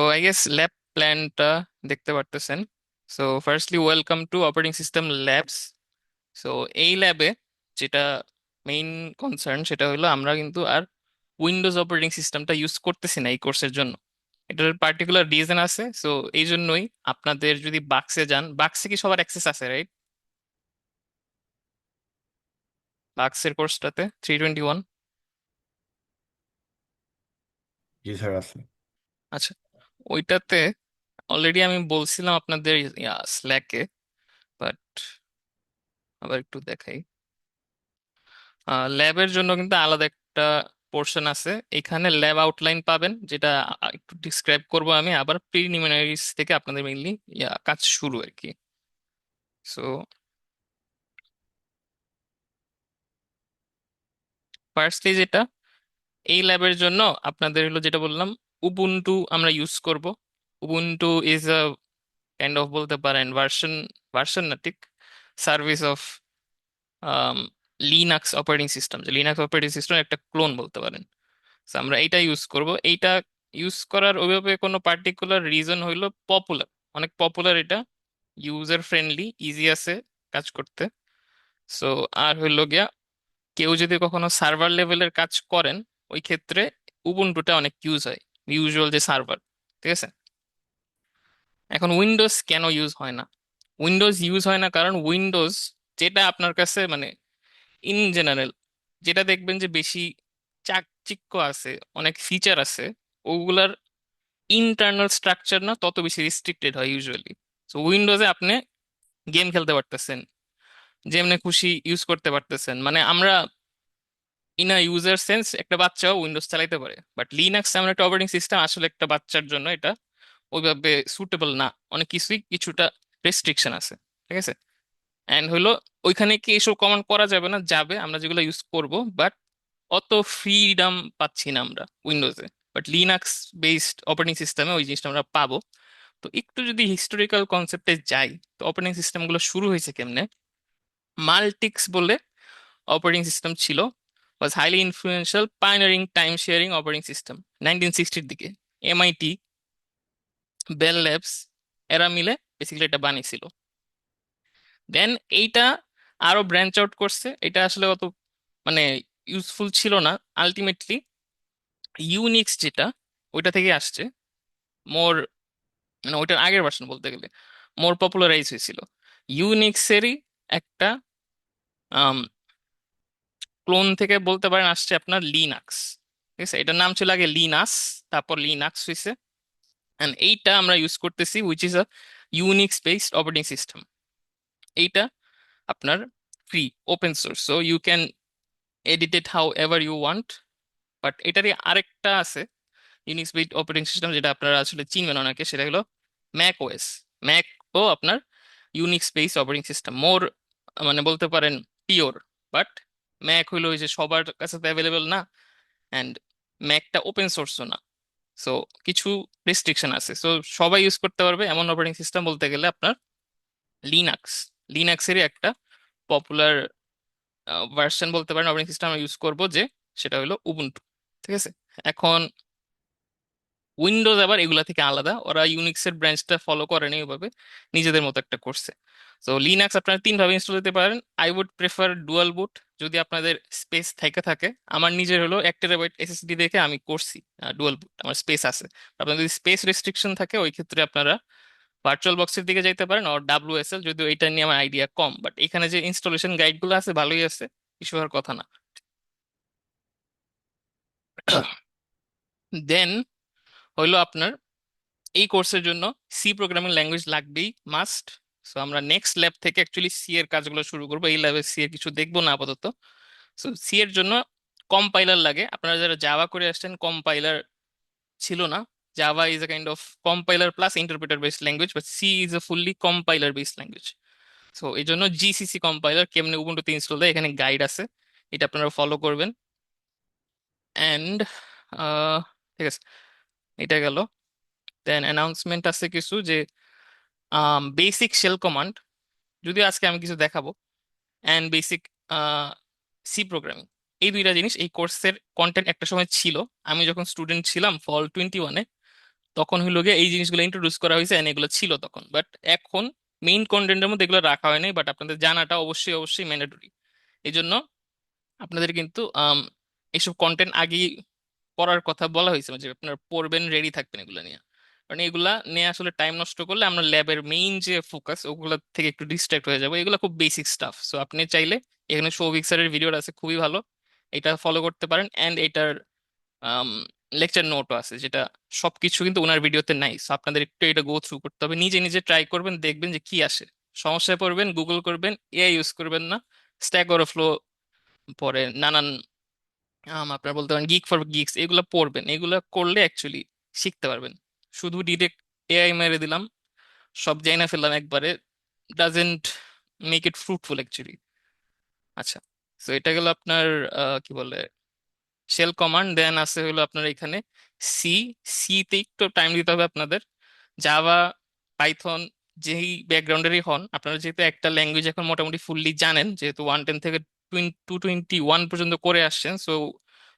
তো I guess lab প্ল্যানটা দেখতে পারতেছেন। So firstly welcome to operating system labs. So এই ল্যাবে যেটা মেইন কনসার্ন সেটা হলো আমরা কিন্তু আর উইন্ডোজ অপারেটিং সিস্টেমটা ইউজ করতেছি না এই কোর্সের জন্য। এটার পার্টিকুলার রিজন আছে। সো এই জন্যই আপনাদের যদি বাক্সে যান, বাক্সে কি সবার অ্যাক্সেস আছে, রাইট? বাক্সের কোর্সটাতে 321। জি স্যার আছে। আচ্ছা, ওইটাতে অলরেডি আমি বলছিলাম আপনাদের স্ল্যাকে, বাট আবার একটু দেখাই। ল্যাবের জন্য কিন্তু আলাদা একটা পোর্শন আছে। এখানে ল্যাব আউটলাইন পাবেন, যেটা একটু ডিসক্রাইব করব আমি। আবার প্রিলিমিনারিজ থেকে আপনাদের মেইনলি কাজ শুরু আর কি। সো ফার্স্টলি যেটা, এই ল্যাবের জন্য আপনাদের হলো যেটা বললাম, উবুন্টু আমরা ইউজ করব। Ubuntu is a kind of বলতে পারেন ভার্সন, ভার্সন না ঠিক, service of Linux operating system. যে লিনাক্স অপারেটিং সিস্টেম একটা ক্লোন বলতে পারেন। So, আমরা এইটা ইউজ করব। এইটা ইউজ করার ওইভাবে কোনো পার্টিকুলার রিজন হইলো পপুলার, অনেক পপুলার এটা, ইউজার ফ্রেন্ডলি, ইজি আছে কাজ করতে। সো আর হইলো গিয়া, কেউ যদি কখনো সার্ভার লেভেলের কাজ করেন, ওই ক্ষেত্রে উবুন্টুটা অনেক ইউজ হয়, ইউজুয়াল যে সার্ভার। ঠিক আছে। এখন উইন্ডোজ কেন ইউজ হয় না? উইন্ডোজ ইউজ হয় না কারণ উইন্ডোজ যেটা আপনার কাছে মানে ইন জেনারেল, যেটা দেখবেন যে বেশি চাকচিক্য আছে, অনেক ফিচার আছে, ওগুলার ইন্টারনাল স্ট্রাকচার না তত বেশি রিস্ট্রিক্টেড হয় ইউজুয়ালি। তো উইন্ডোজে আপনি গেম খেলতে পারতেছেন, যেমনি খুশি ইউজ করতে পারতেছেন। মানে আমরা ইন আ ইউজার সেন্স একটা বাচ্চাও উইন্ডোজ চালাইতে পারে, বাট লিনাক্স এমন একটা অপারেটিং সিস্টেম আসলে একটা বাচ্চার জন্য এটা ওইভাবে সুটেবল না। অনেক কিছুই কিছুটা রেস্ট্রিকশন আছে। ঠিক আছে। এন্ড হলো, ওইখানে কি এসব কমান্ড করা যাবে না? যাবে, আমরা যেগুলো ইউজ করব, বাট অত ফ্রিডম পাচ্ছি না আমরা উইন্ডোজে। বাট লিনাক্স বেসড অপারেটিং সিস্টেমে ওই জিনিসটা আমরা পাবো। তো একটু যদি হিস্টোরিক্যাল কনসেপ্টে যাই, তো অপারেটিং সিস্টেম গুলো শুরু হয়েছে কেমনে? মাল্টিক্স বলে অপারেটিং সিস্টেম ছিল, was highly influential pioneering time sharing operating system 1960-এর দিকে। এমআইটি, বেল ল্যাবস, এরা মিলে বেসিক্যালি এটা বানিয়েছিল। দেন এইটা আরো ব্রাঞ্চ আউট করছে। এটা আসলে অত মানে ইউজফুল ছিল না। আলটিমেটলি ইউনিক্স যেটা, ওইটা থেকে আসছে। মোর মানে ওইটার আগের ভার্সন বলতে গেলে মোর পপুলারাইজ হয়েছিল। ইউনিক্সেরই একটা ক্লোন থেকে বলতে পারেন আসছে আপনার লিনাক্স। ঠিক আছে, এটার নাম ছিল আগে লিনাস, তারপর লিনাক্স হয়েছে। এন্ড এইটা আমরা ইউজ করতেছি, which is a Unix based operating system. এইটা আপনার free, open source, so you can edit it however you want. But এটারই আরেকটা আছে ইউনিক্স বেসড অপারেটিং সিস্টেম, যেটা আপনারা আসলে চিনবেন অনেকে, সেটা হলো ম্যাক ওএস। ম্যাক ও আপনার ইউনিক্স বেসড অপারেটিং সিস্টেম, মোর মানে বলতে পারেন পিওর। বাট ম্যাক হইলো ওই যে সবার কাছে তো অ্যাভেলেবেল না, অ্যান্ড ম্যাকটা ওপেন সোর্সও না। সো কিছু রেস্ট্রিকশন আছে। সো সবাই ইউজ করতে পারবে এমন অপারেটিং সিস্টেম বলতে গেলে আপনার লিনাক্স। লিনাক্সেরই একটা পপুলার ভার্সন বলতে পারেন অপারেটিং সিস্টেম আমরা ইউজ করবো, যে সেটা হলো উবুন্টু। ঠিক আছে। এখন উইন্ডোজ আবার এগুলা থেকে আলাদা, ওরা ইউনিক্স এর ব্রাঞ্চটা ফলো করেনি ওইভাবে, নিজেদের মতো একটা করছে। তো লিনাক্স আপনারা তিন ভাবে ইনস্টল দিতে পারেন। আই উড প্রেফার ডুয়াল বুট যদি আপনাদের স্পেস থেকে থাকে। আমার নিজের হলো 1 টেরাবাইট এসএসডি দেখে আমি করছি ডুয়াল বুট, আমার স্পেস আছে। আপনাদের যদি স্পেস রেস্ট্রিকশন থাকে, ওই ক্ষেত্রে আপনারা ভার্চুয়াল বক্সের দিকে যাইতে পারেন, আর ডাব্লিউএসএল, যদিও এটা নিয়ে আমার আইডিয়া কম, বাট এখানে যে ইনস্টলেশন গাইড গুলো আছে ভালোই আছে, ইস্যু হওয়ার কথা না। দেন হইলো আপনার এই কোর্সের জন্য সি প্রোগ্রামিং ল্যাঙ্গুয়েজ লাগবেই, মাস্ট। সো আমরা নেক্সট ল্যাব থেকে অ্যাকচুয়ালি সি এর কাজগুলো শুরু করবো। এই ল্যাবে সি এর কিছু দেখবো না আপাতত। সো সি এর জন্য কম্পাইলার লাগে। আপনারা যারা জাভা করে আসছেন, কম্পাইলার ছিল না। Java is a kind of compiler plus interpreter based language, but C is a fully compiler based language. So এই জন্য জিসিসি কম্পাইলার কেমনে উবুন্টুতে ইনস্টল দেয়, এখানে গাইড আছে, এটা আপনারা ফলো করবেন। অ্যান্ড ঠিক আছে, এটা গেল। দেন অ্যানাউন্সমেন্ট আছে কিছু, যে বেসিক শেল কমান্ড, যদিও আজকে আমি কিছু দেখাবো, অ্যান্ড বেসিক সি প্রোগ্রামিং, এই দুইটা জিনিস এই কোর্সের কন্টেন্ট একটা সময় ছিল। আমি যখন স্টুডেন্ট ছিলাম ফল 21-এ, তখন হইলো গিয়ে এই জিনিসগুলো ইন্ট্রোডিউস করা হয়েছে, এন্ড এগুলো ছিল তখন, বাট এখন মেইন কন্টেন্টের মধ্যে এগুলো রাখা হয় নাই, বাট আপনাদের জানাটা অবশ্যই অবশ্যই ম্যান্ডেটরি। এই জন্য আপনাদের কিন্তু এইসব কন্টেন্ট আগেই পড়ার কথা বলা হয়েছে, যে আপনারা পড়বেন, রেডি থাকবেন এগুলো নিয়ে। কারণ এগুলা নিয়ে আসলে টাইম নষ্ট করলে আমরা ল্যাবের মেইন যে ফোকাস ওগুলো থেকে একটু ডিস্ট্রাক্ট হয়ে যাবো। এগুলো খুব বেসিক স্টাফ, সো আপনি চাইলে এখানে সৌভিক স্যারের ভিডিওটা আছে খুবই ভালো, এটা ফলো করতে পারেন। অ্যান্ড এটার লেকচার নোটও আছে, যেটা সবকিছু কিন্তু ওনার ভিডিওতে নাই। সো আপনাদের একটু এটা গো থ্রু করতে হবে, নিজে নিজে ট্রাই করবেন, দেখবেন যে কি আসে। সমস্যায় পড়বেন, গুগল করবেন, এআই ইউজ করবেন না, স্ট্যাক ওভারফ্লো, পরে নানান আপনার বলতে পারেন গিক ফর গিক্স, এগুলো পড়বেন। এগুলো করলে অ্যাকচুয়ালি শিখতে পারবেন। শুধু ডিরেক্ট এআই মেরে দিলাম, সব জানি না ফেললাম একবারে, doesn't make it fruitful actually. আচ্ছা, তো এটা গেল আপনার কি বলে শেল কমান্ড। দেন আছে হলো আপনার এখানে সি। সিতে একটু টাইম দিতে হবে আপনাদের। জাভা, পাইথন, যেই ব্যাকগ্রাউন্ডেরই হন আপনারা, যেহেতু একটা ল্যাঙ্গুয়েজ এখন মোটামুটি ফুললি জানেন, যেহেতু 110 থেকে 221 পর্যন্ত করে আসছেন, সো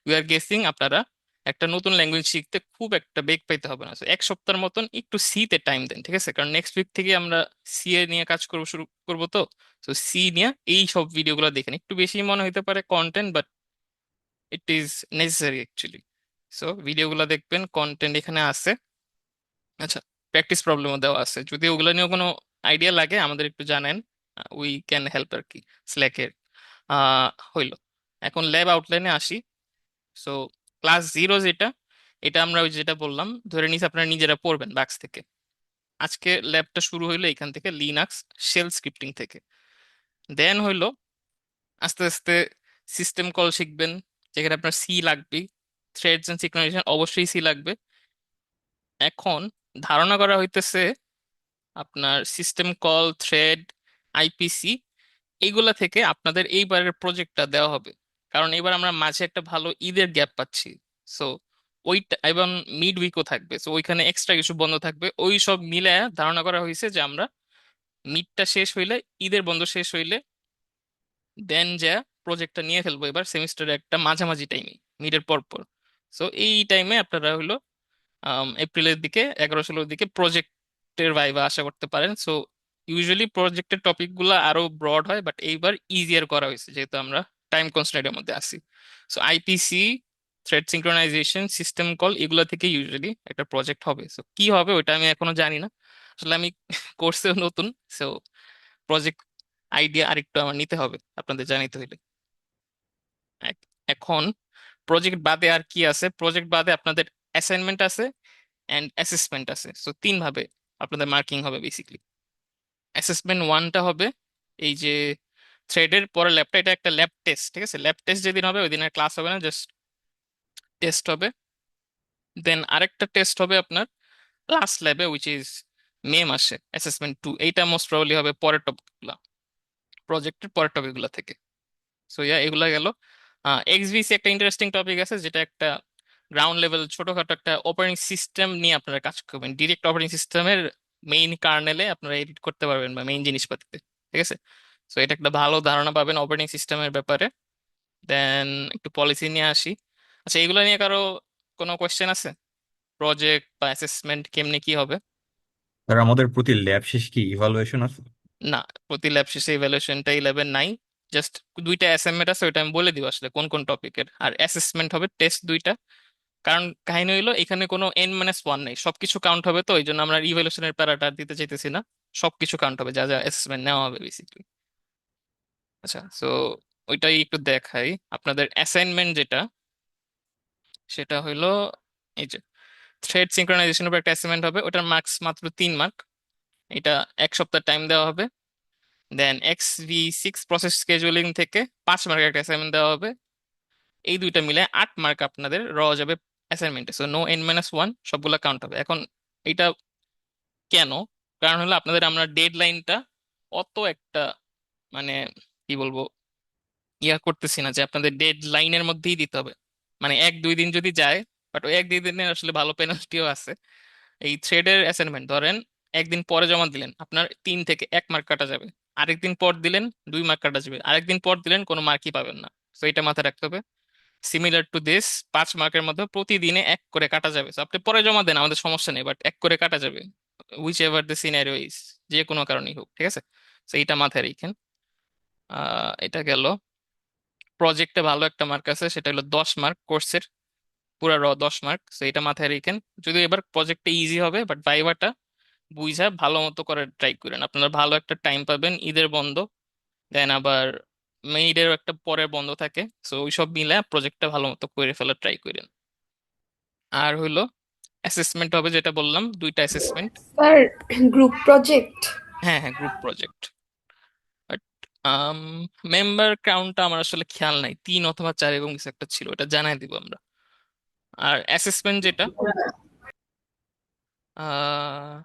উই আর গেসিং আপনারা একটা নতুন ল্যাঙ্গুয়েজ শিখতে খুব একটা বেগ পাইতে হবে না। So, এক সপ্তাহের মতন একটু সি তে টাইম দেন, ঠিক আছে? কারণ নেক্সট উইক থেকে আমরা সি এ নিয়ে কাজ করবো, শুরু করবো। তো সি নিয়ে এই সব ভিডিওগুলো দেখেন, একটু বেশি মনে হইতে পারে content, but it is necessary actually. So ভিডিওগুলো দেখবেন, কন্টেন্ট এখানে আছে। আচ্ছা, প্র্যাকটিস প্রবলেমও দেওয়া আছে, যদি ওগুলো নিয়ে কোনো আইডিয়া লাগে আমাদের একটু জানেন, উই ক্যান হেল্প আর কি, স্ল্যাকের। হইলো। এখন ল্যাব আউটলাইনে আসি। সো ক্লাস 0 যেটা, এটা আমরা ওই যেটা বললাম, ধরে নিস আপনারা নিজেরা পড়বেন বাক্স থেকে। আজকে ল্যাবটা শুরু হইলো এখান থেকে, লিনাক্স শেল স্ক্রিপ্টিং থেকে। দেন হইলো আস্তে আস্তে সিস্টেম কল শিখবেন, যেখানে আপনার সি লাগবে। থ্রেডস এন্ড সিঙ্ক্রোনাইজেশন অবশ্যই সি লাগবে। এখন ধারণা করা হইতেছে আপনার সিস্টেম কল, থ্রেড, আইপিসি, এইগুলা থেকে আপনাদের এইবারের প্রজেক্টটা দেওয়া হবে। কারণ এবার আমরা মাঝে একটা ভালো ঈদের গ্যাপ পাচ্ছি। সো ওইটা এবং মিড উইকও থাকবে, সো ওইখানে এক্সট্রা কিছু বন্ধ থাকবে। ওই সব মিলে ধারণা করা হয়েছে যে আমরা মিডটা শেষ হইলে, ঈদের বন্ধ শেষ হইলে, দেন যা প্রজেক্টটা নিয়ে ফেলবো এবার সেমিস্টারে একটা মাঝামাঝি টাইমে, মিডের পর পর। সো এই টাইমে আপনারা হলো এপ্রিলের দিকে, 11-16 দিকে প্রজেক্টের ভাইবা আশা করতে পারেন। সো ইউজুয়ালি প্রজেক্টের টপিক গুলো আরো ব্রড হয়, বাট এইবার ইজিয়ার করা হয়েছে যেহেতু আমরা টাইম কনস্ট্রেন্টের মধ্যে আছি। So IPC, thread synchronisation, system call, এগুলো থেকে ইউজুয়ালি একটা প্রজেক্ট হবে। সো কি হবে ওটা আমি এখনো জানি না, আসলে আমি কোর্সেও নতুন। সো প্রজেক্ট আইডিয়া আরেকটু আমার নিতে হবে আপনাদের জানাইতে হইলে। এক- এখন প্রজেক্ট বাদে আর কি আছে? প্রজেক্ট বাদে আপনাদের অ্যাসাইনমেন্ট আছে অ্যান্ড অ্যাসেসমেন্ট আছে। সো তিন ভাবে আপনাদের মার্কিং হবে বেসিকলি। অ্যাসেসমেন্ট 1টা হবে এই যে থ্রেডের পরে ল্যাবটা, এটা একটা ল্যাব টেস্ট, ঠিক আছে? ল্যাব টেস্ট যেদিন হবে ওই দিন আর ক্লাস হবে না, জাস্ট টেস্ট হবে। দেন আরেকটা টেস্ট হবে আপনার লাস্ট ল্যাবে, উইচ ইজ মে মাসে, অ্যাসেসমেন্ট 2। এইটা মোস্ট প্রবাবলি হবে পরের টপিকগুলো, প্রজেক্টের পরের টপিকগুলো থেকে। সো ইয়া, এগুলা গেল। এক্সভিসি একটা ইন্টারেস্টিং টপিক আছে, যেটা একটা গ্রাউন্ড লেভেল ছোটখাটো একটা অপারেটিং সিস্টেম নিয়ে আপনারা কাজ করবেন। ডিরেক্ট অপারেটিং সিস্টেমের মেইন কার্নেলে আপনারা এডিট করতে পারবেন, বা মেইন জিনিসপাতিতে, ঠিক আছে? সো এটা একটা ভালো ধারণা পাবেন অপারেটিং সিস্টেমের ব্যাপারে। দেন একটু পলিসি নিয়ে আসি। আচ্ছা, এগুলো নিয়ে কারো কোনো কোয়েশ্চেন আছে? প্রজেক্ট বা অ্যাসেসমেন্ট কেমনে কি হবে? আর আমাদের প্রতি ল্যাব শেষ কি ইভালুয়েশন আছে? না, প্রতি ল্যাব শেষে ইভ্যালুয়েশনটা 11 নাই। জাস্ট দুইটা অ্যাসাইনমেন্ট আছে, ওইটা আমি বলে দিব আসলে কোন কোন টপিকের। আর অ্যাসেসমেন্ট হবে টেস্ট দুইটা। কারণ কাহিনী হইলো এখানে কোনো N-1 নেই, সবকিছু কাউন্ট হবে, তো এই জন্য আমরা ইভ্যালুয়েশনের প্যারাটা আর দিতে চাইতেছি না। সবকিছু কাউন্ট হবে, যা যা অ্যাসেসমেন্ট নেওয়া হবে বেসিক্যালি। আচ্ছা, সো ওইটাই একটু দেখাই। আপনাদের অ্যাসাইনমেন্ট যেটা, সেটা হইলো এই যে থ্রেড সিঙ্ক্রোনাইজেশনের উপর একটা অ্যাসাইনমেন্ট হবে, ওটার মার্কস মাত্র 3 মার্ক। এটা এক সপ্তাহ টাইম দেওয়া হবে। দেন XV6 প্রসেস স্কেজুয়ালিং থেকে 5 মার্কের একটা অ্যাসাইনমেন্ট দেওয়া হবে। এই দুইটা মিলে 8 মার্ক আপনাদের যাবে অ্যাসাইনমেন্টে। সো নো N-1, সবগুলা কাউন্ট হবে। এখন এটা কেন? কারণ হলো আপনাদের আমরা ডেড লাইনটা অত একটা, মানে কি বলবো, ইয়া করতেছি না যে আপনাদের ডেড লাইনের মধ্যেই দিতে হবে। মানে 1-2 দিন যদি যায়, বাট ওই 1-2 দিনের আসলে ভালো পেনাল্টিও আছে। এই থ্রেডের অ্যাসাইনমেন্ট ধরেন একদিন পরে জমা দিলেন, আপনার 3 থেকে 1 মার্ক কাটা যাবে। আরেকদিন পর দিলেন 2 মার্ক কাটা যাবে, আরেকদিন পর দিলেন কোনো মার্কই পাবেন না। তো এটা মাথায় রাখতে হবে। সিমিলার টু দিস 5 মার্কের মধ্যে প্রতিদিনে এক করে কাটা যাবে। So আপনি পরে জমা দেন, আমাদের সমস্যা নেই, বাট এক করে কাটা যাবে, which ever the scenario is, যে কোনো কারণেই হোক, ঠিক আছে। তো এইটা মাথায় রেখেন। এটা গেল। প্রজেক্টে ভালো একটা মার্ক আছে, সেটা হলো 10 মার্ক কোর্সের, পুরা 10 মার্ক। তো এটা মাথায় রেখেন। যদি এবার প্রজেক্টটা ইজি হবে, বাট ভাইভাটা বুঝা ভালো মতো করে ট্রাই করেন। আপনারা ভালো একটা টাইম পাবেন, ঈদের বন্ধ, দেন আবার মেইডেরও একটা পরে বন্ধ থাকে। তো ওইসব মিলে প্রজেক্টটা ভালো মতো করে ফেলার ট্রাই করেন। আর হইলো অ্যাসেসমেন্ট হবে, যেটা বললাম, 2টা অ্যাসেসমেন্ট। Sir, group project. হ্যাঁ হ্যাঁ, গ্রুপ প্রজেক্ট। বাট মেম্বার কাউন্টটা আমার আসলে খেয়াল নাই, 3 অথবা 4 এবং কিছু একটা ছিল, এটা জানাই দিব আমরা। আর অ্যাসেসমেন্ট যেটা, আহ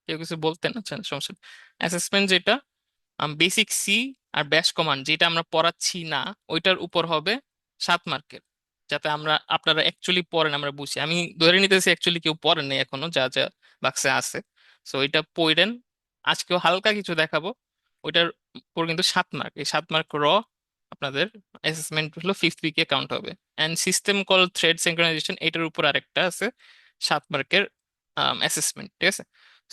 কেউ কিছু বলতেন, আচ্ছা সমস্যা। অ্যাসেসমেন্ট যেটা বেসিক সি আর ব্যাশ কমান্ড যেটা আমরা পড়াচ্ছি না, ওইটার উপর হবে 7 মার্কের। যাতে আমরা, আপনারা অ্যাকচুয়ালি পড়েন, আমরা বুঝি। আমি ধরে নিতেছি অ্যাকচুয়ালি কেউ পড়েন নাই এখনো, যা যা বাক্সে আছে। সো এটা পড়েন। আজকেও হালকা কিছু দেখাবো, ওইটার উপর কিন্তু 7 মার্ক, এই 7 মার্ক আপনাদের অ্যাসেসমেন্ট হলো 5th উইকে কাউন্ট হবে। And system call thread synchronisation, এটার উপর আরেকটা আছে 7 মার্কের অ্যাসেসমেন্ট, ঠিক আছে।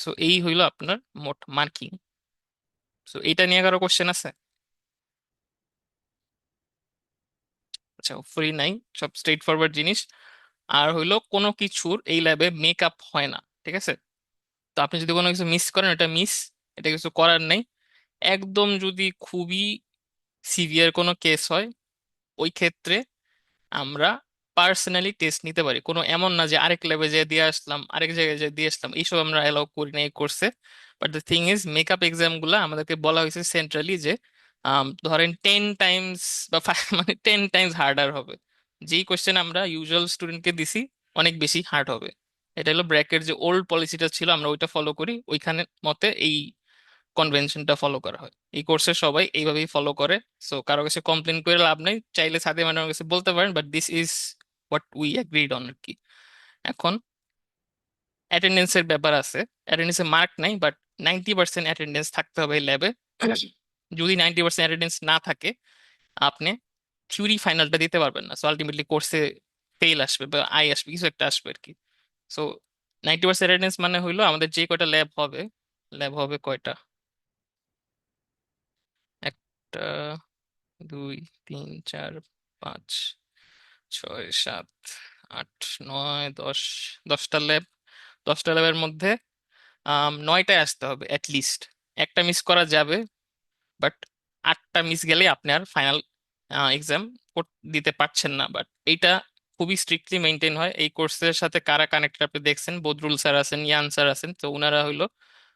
সো এই হইলো আপনার মোট মার্কিং। সো এইটা নিয়ে কারো কোশ্চেন আছে? আচ্ছা, ফ্রি নাই, সব স্ট্রেট ফরওয়ার্ড জিনিস। আর হইলো কোনো কিছুর এই ল্যাবে মেকআপ হয় না, ঠিক আছে। তো আপনি যদি কোনো কিছু মিস করেন, এটা মিস, এটা কিছু করার নেই। একদম যদি খুবই সিভিয়ার কোনো কেস হয়, ওই ক্ষেত্রে আমরা পার্সোনালি টেস্ট নিতে পারি। কোনো এমন না যে আরেক ল্যাবে যেয়ে দিয়ে আসলাম, আরেক জায়গায় যেয়ে দিয়ে আসলাম, এইসব আমরা অ্যালাউ করি না এই কোর্সে। But the thing is, makeup exam গুলা আমাদেরকে বলা হয়েছে সেন্ট্রালি যে ধরেন 10 টাইমস বা মানে 10 টাইমস হার্ডার হবে। যেই কোশ্চেন আমরা ইউজুয়াল স্টুডেন্টকে দিছি, অনেক বেশি হার্ড হবে। এটা হলো ব্র্যাকের যে ওল্ড পলিসিটা ছিল, আমরা ওইটা ফলো করি, ওইখানে মতে এই কনভেনশনটা ফলো করা হয়। এই কোর্সে সবাই এইভাবেই ফলো করে। সো কারো কাছে কমপ্লেন করে লাভ নাই, চাইলে সাথে ম্যাডামের কাছে বলতে পারেন, but this is what we agreed on আর কি। এখন অ্যাটেন্ডেন্সের ব্যাপার আছে। অ্যাটেন্ডেন্সে মার্ক নাই, বাট 90% অ্যাটেন্ডেন্স থাকতে হবে ল্যাবে। যদি 90% অ্যাটেন্ডেন্স না থাকে, আপনি থিওরি ফাইনালটা দিতে পারবেন না। সো আলটিমেটলি কোর্সে ফেল আসবে বা আই আসবে, কিছু একটা আসবে আর কি। সো 90% অ্যাটেন্ডেন্স মানে হইলো আমাদের যে কয়টা ল্যাব হবে, ল্যাব হবে কয়টা, একটা, দুই, তিন, চার, পাঁচ, ছয়, সাত, আট, নয়, দশ, 10টা ল্যাব। 10টা ল্যাবের মধ্যে 9টায় আসতে হবে লিস্ট। একটা মিস করা যাবে, বাট 8টা মিস গেলে আপনি আর ফাইনাল এক্সাম দিতে পারছেন না। বাট এইটা খুবই স্ট্রিক্টলি মেনটেন হয়। এই কোর্সের সাথে কারা কানেক্টেড আপনি দেখছেন, বদরুল স্যার আছেন, ইয়ান স্যার আছেন, তো ওনারা হইলো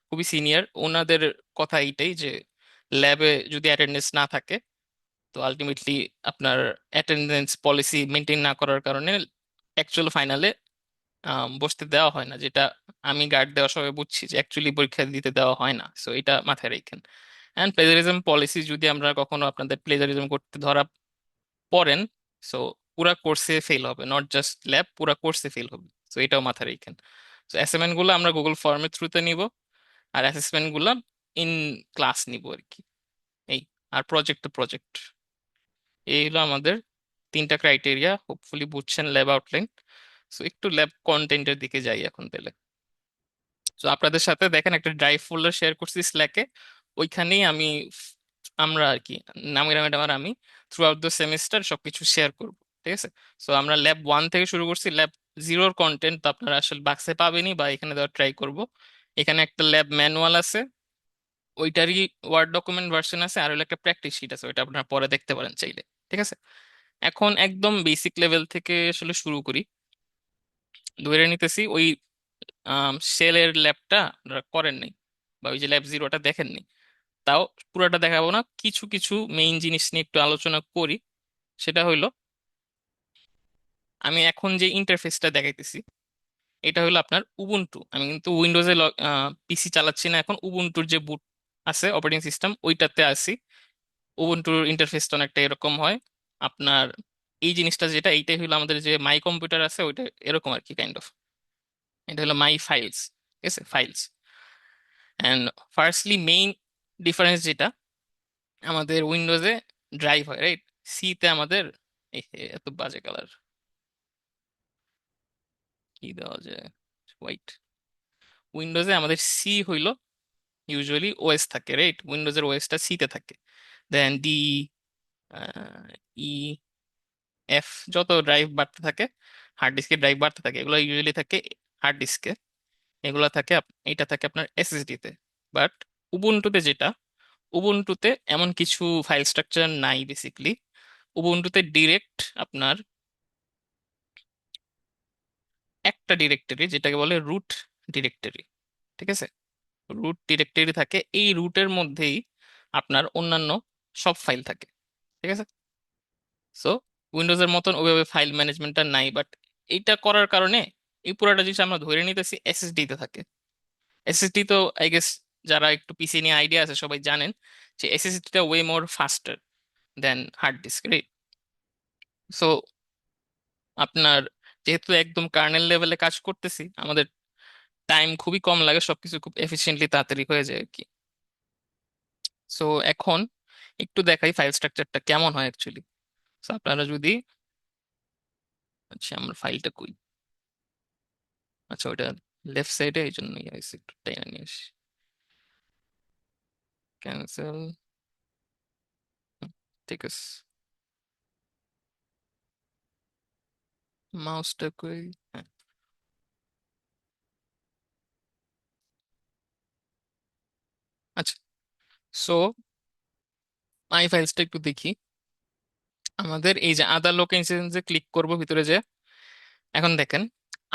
খুবই সিনিয়র। ওনাদের কথা এইটাই যে ল্যাবে যদি অ্যাটেন্ডেন্স না থাকে, তো আলটিমেটলি আপনার অ্যাটেন্ডেন্স পলিসি মেনটেন না করার কারণে অ্যাকচুয়াল ফাইনালে বসতে দেওয়া হয় না, যেটা আমি গার্ড দেওয়ার সময় বুঝছি যে অ্যাকচুয়ালি পরীক্ষা দিতে দেওয়া হয় না। সো এটা মাথায় রাখেন। অ্যান্ড প্লেজারিজম পলিসি, যদি আমরা কখনো আপনাদের প্লেজারিজম করতে ধরা পড়েন, সো পুরা কোর্সে ফেল হবে, নট জাস্ট ল্যাব, পুরা কোর্সে ফেল হবে। সো এটাও মাথায় রাখেন। সো অ্যাসাইনমেন্ট গুলো আমরা গুগল ফর্মের থ্রুতে নিব, আর অ্যাসেসমেন্ট গুলো ইন ক্লাস নিব আর কি। এই, আর প্রজেক্ট তো প্রজেক্ট। এই হলো আমাদের 3টা ক্রাইটেরিয়া, হোপফুলি বুঝছেন ল্যাব আউটলাইন। সো একটু ল্যাব কন্টেন্টের দিকে যাই এখন তাহলে। তো আপনাদের সাথে দেখেন একটা ড্রাইভ ফোল্ডার শেয়ার করছি স্ল্যাকে, ওইখানেই আমরা আর কি, নামিরা ম্যাডাম আর আমি থ্রু আউট দ্য সেমিস্টার সবকিছু শেয়ার করব, ঠিক আছে। সো আমরা ল্যাব 1 থেকে শুরু করছি, ল্যাব 0-র কন্টেন্ট তো আপনারা আসলে বাক্সে পাবেনই বা এখানে দেওয়ার ট্রাই করব। এখানে একটা ল্যাব ম্যানুয়াল আছে, ওইটারই ওয়ার্ড ডকুমেন্ট ভার্সন আছে, আর হলো একটা প্র্যাকটিস শিট আছে, ওইটা আপনারা পরে দেখতে পারেন চাইলে, ঠিক আছে। এখন একদম বেসিক লেভেল থেকে আসলে শুরু করি। ধরে নিতেছি ওই সেলের ল্যাবটা আপনারা করেন নাই, বা ওই যে ল্যাব 0টা দেখেননি। তাও পুরোটা দেখাবো না, কিছু কিছু মেইন জিনিস নিয়ে একটু আলোচনা করি। সেটা হইলো, আমি এখন যে ইন্টারফেসটা দেখাইতেছি, এটা হলো আপনার উবুন্টু। আমি কিন্তু উইন্ডোজে পিসি চালাচ্ছি না, এখন উবুন্টুর যে বুট আছে অপারেটিং সিস্টেম, ওইটাতে আছি। উবুন্টুর ইন্টারফেসটা অনেকটা এরকম হয় আপনার। এই জিনিসটা যেটা, এইটাই হলো আমাদের যে মাই কম্পিউটার আছে, ওইটা এরকম আর কি কাইন্ড অফ। এটা হলো মাই ফাইলস, ঠিক আছে, files. And firstly main difference যেটা, আমাদের উইন্ডোজে ড্রাইভ হয়, রাইট, সিতে আমাদের এত বাজে কালার, কি দেওয়া যায়? হোয়াইট। উইন্ডোজে আমাদের সি হইলো ইউজুয়ালি ওএস থাকে, রাইট? উইন্ডোজের ওএসটা সিতে থাকে। দেন ডি, ই, এফ, যত ড্রাইভ বাড়তে থাকে, হার্ড ডিস্কের ড্রাইভ বাড়তে থাকে, এগুলো ইউজুয়ালি থাকে হার্ড ডিস্কে। এগুলা থাকে এটা থাকে আপনার এসএসডি তে। বাট উবুন্টুতে যেটা, উবুন্টুতে এমন কিছু ফাইল স্ট্রাকচার নাই বেসিকলি। উবুন্টুতে ডিরেক্ট আপনার একটা ডিরেক্টরি, যেটাকে বলে রুট ডিরেক্টরি, ঠিক আছে? রুট ডিরেক্টরি থাকে, এই রুটের মধ্যেই আপনার অন্যান্য সব ফাইল থাকে, ঠিক আছে? সো উইন্ডোজের মতন ওইভাবে ফাইল ম্যানেজমেন্টটা নাই, বাট এইটা করার কারণে এই পুরাটা জিনিস আমরা ধরে নিতেছি এসএসডি তে থাকে। এসএসডি তো আই গেস যারা একটু পিসি নিয়ে আইডিয়া আছে সবাই জানেন যে এসএসডিটা ওয়ে মোর ফাস্টার দেন হার্ড ডিস্ক, রাইট? সো আপনার যেহেতু একদম কার্নেল লেভেলে কাজ করতেছি, আমাদের টাইম খুবই কম লাগে, সবকিছু খুব এফিসিয়েন্টলি তাড়াতাড়ি হয়ে যায় আর কি। সো এখন একটু দেখাই ফাইল স্ট্রাকচারটা কেমন হয় অ্যাকচুয়ালি। সো আপনারা যদি, আচ্ছা আমার ফাইলটা কই, আচ্ছা ওটা লেফট সাইডে, এই জন্য একটু টাইনা নিয়ে আসি। ক্যান্সেল, ঠিক আছে। মাউসটা কই? হ্যাঁ, আচ্ছা। সো মাই ফাইলসটা একটু দেখি। আমাদের এই যে আদার লোক ইনস্ট্যান্সে ক্লিক করব ভিতরে যে, এখন দেখেন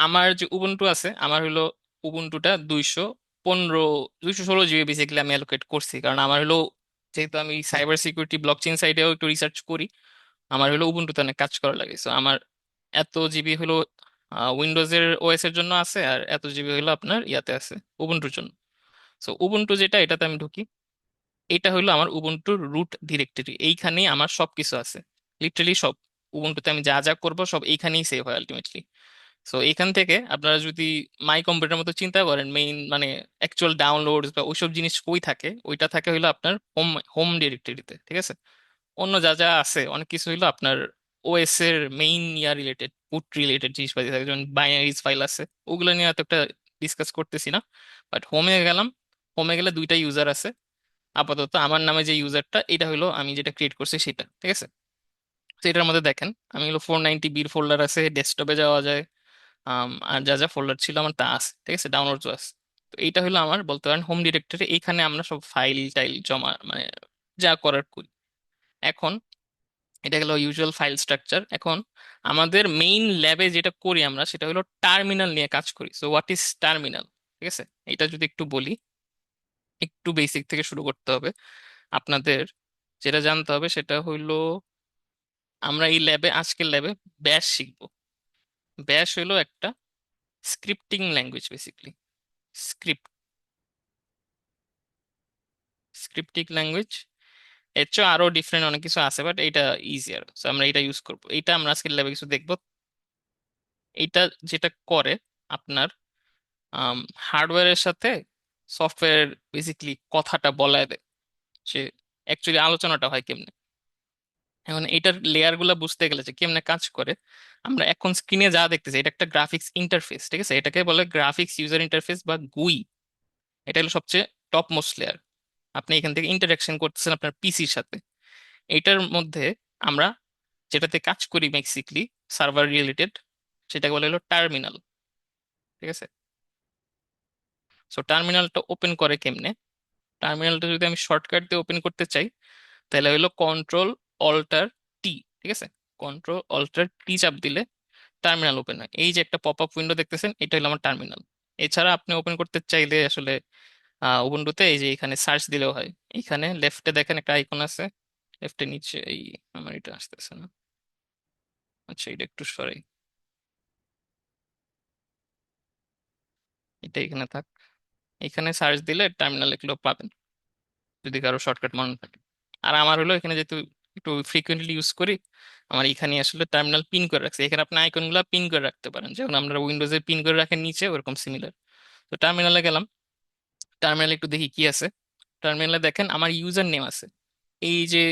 আমার যে উবুন্টু আছে, আমার হলো উবুন্টুটা 216 জিবি বেসিক্যালি আমি অ্যালোকেট করছি, কারণ আমার হলো, যেহেতু আমি সাইবার সিকিউরিটি ব্লকচেইন সাইডেও একটু রিসার্চ করি, আমার হলো উবুন্টুতে অনেক কাজ করা লাগে। সো আমার এত জিবি হলো উইন্ডোজের ওএস এর জন্য আছে, আর এত জিবি হলো আপনার ইয়াতে আছে উবুন্টুর জন্য। সো উবুন্টু যেটা, এটাতে আমি ঢুকি। এটা হলো আমার উবুন্টুর রুট ডিরেক্টরি, এইখানেই আমার সবকিছু আছে, লিটারালি সব। উবুন্টুতে আমি যা যা করবো সব এইখানেই সেভ হয় আলটিমেটলি। সো এখান থেকে আপনারা যদি মাই কম্পিউটার মতো চিন্তা করেন, মেইন মানে অ্যাকচুয়াল ডাউনলোড বা ওইসব জিনিস কই থাকে, ওইটা থাকে হইলো আপনার হোম হোম ডিরেক্টরিতে, ঠিক আছে? অন্য যা যা আছে অনেক কিছু হইলো আপনার ওএস এর মেইন ইয়া রিলেটেড, বুট রিলেটেড জিনিসপাতি থাকে, যেমন বাইনারিজ ফাইল আছে, ওগুলো নিয়ে তো একটা ডিসকাস করতেছি না। বাট হোমে গেলাম, হোমে গেলে দুইটা ইউজার আছে আপাতত। আমার নামে যে ইউজারটা, এটা হলো আমি যেটা ক্রিয়েট করছি সেটা, ঠিক আছে? তো এটার মধ্যে দেখেন আমি হলো 490 বির ফোল্ডার আছে, ডেস্কটপে যাওয়া যায়। আর যা যা ফোল্ডার ছিল আমার তা আছে, ঠিক আছে, ডাউনলোডও আছে। তো এইটা হলো আমার বলতে পারেন হোম ডিরেক্টরি, এইখানে আমরা সব ফাইল টাইল জমা মানে যা করার করি। এখন এটা গেল ইউজুয়াল ফাইল স্ট্রাকচার। এখন আমাদের মেইন ল্যাবে যেটা করি আমরা, সেটা হলো টার্মিনাল নিয়ে কাজ করি। So what is terminal? ঠিক আছে, এটা যদি একটু বলি, একটু বেসিক থেকে শুরু করতে হবে আপনাদের। যেটা জানতে হবে সেটা হইলো, আমরা এই ল্যাবে, আজকের ল্যাবে ব্যাশ শিখবো। ব্যাশ হইলো একটা scripting language basically. Script, scripting language. এর চেয়ে আরো ডিফারেন্ট অনেক কিছু আছে, বাট এটা ইজিয়ার, সো আমরা এটা ইউজ করবো। এটা আমরা আজকের ল্যাবে কিছু দেখবো। এটা যেটা করে আপনার হার্ডওয়্যারের সাথে সফটওয়্যার বেসিকলি কথাটা বলায় দেয়, যে অ্যাকচুয়ালি আলোচনাটা হয় কেমনে। এখন এটার লেয়ার গুলা বুঝতে গেলে যে কেমনে কাজ করে, আমরা এখন স্ক্রিনে যা দেখতেছি এটা একটা গ্রাফিক্স ইন্টারফেস, ঠিক আছে? এটাকে বলে গ্রাফিক্স ইউজার ইন্টারফেস বা গুই। এটা হলো সবচেয়ে টপ মোস্ট লেয়ার। আপনি এখান থেকে ইন্টারাকশন করতেছেন আপনার পিসির সাথে। এটার মধ্যে আমরা যেটাতে কাজ করি বেসিকলি সার্ভার রিলেটেড, সেটাকে বলে হলো টার্মিনাল, ঠিক আছে? সো টার্মিনালটা ওপেন করে কেমনে? টার্মিনালটা যদি আমি শর্টকাট দিয়ে ওপেন করতে চাই, তাহলে হলো কন্ট্রোল অল্টার টি, ঠিক আছে? কন্ট্রোল অল্টার টি চাপ দিলে টার্মিনাল ওপেন হয়। এই যে একটা পপ আপ উইন্ডো দেখতেছেন, এটা হলো আমার টার্মিনাল। এছাড়া আপনি ওপেন করতে চাইলে আসলে উবুন্টুতে এই যে এখানে সার্চ দিলেও হয়। এখানে লেফটে দেখেন একটা আইকন আছে, লেফটে নিচে, এই আমার এটা আসতেছে না, আচ্ছা এটা একটু সরাই, এটা এখানে থাক। এখানে সার্চ দিলে টার্মিনাল এগুলো পাবেন, যদি কারো শর্টকাট মনে থাকে। আর আমার হলো এখানে যেহেতু একটু ফ্রিকুয়েন্টলি ইউজ করি, আমার এখানে আসলে টার্মিনাল পিন করে রাখছে। এখানে আপনি আইকন গুলা পিন করে রাখতে পারেন, যেমন আমরা উইন্ডোজে পিন করে রাখেন নিচে, ওরকম সিমিলার। তো টার্মিনালে গেলাম, টার্মিনালে একটু দেখি কি আছে। টার্মিনালে দেখেন আমার ইউজার নেম আছে, এই যে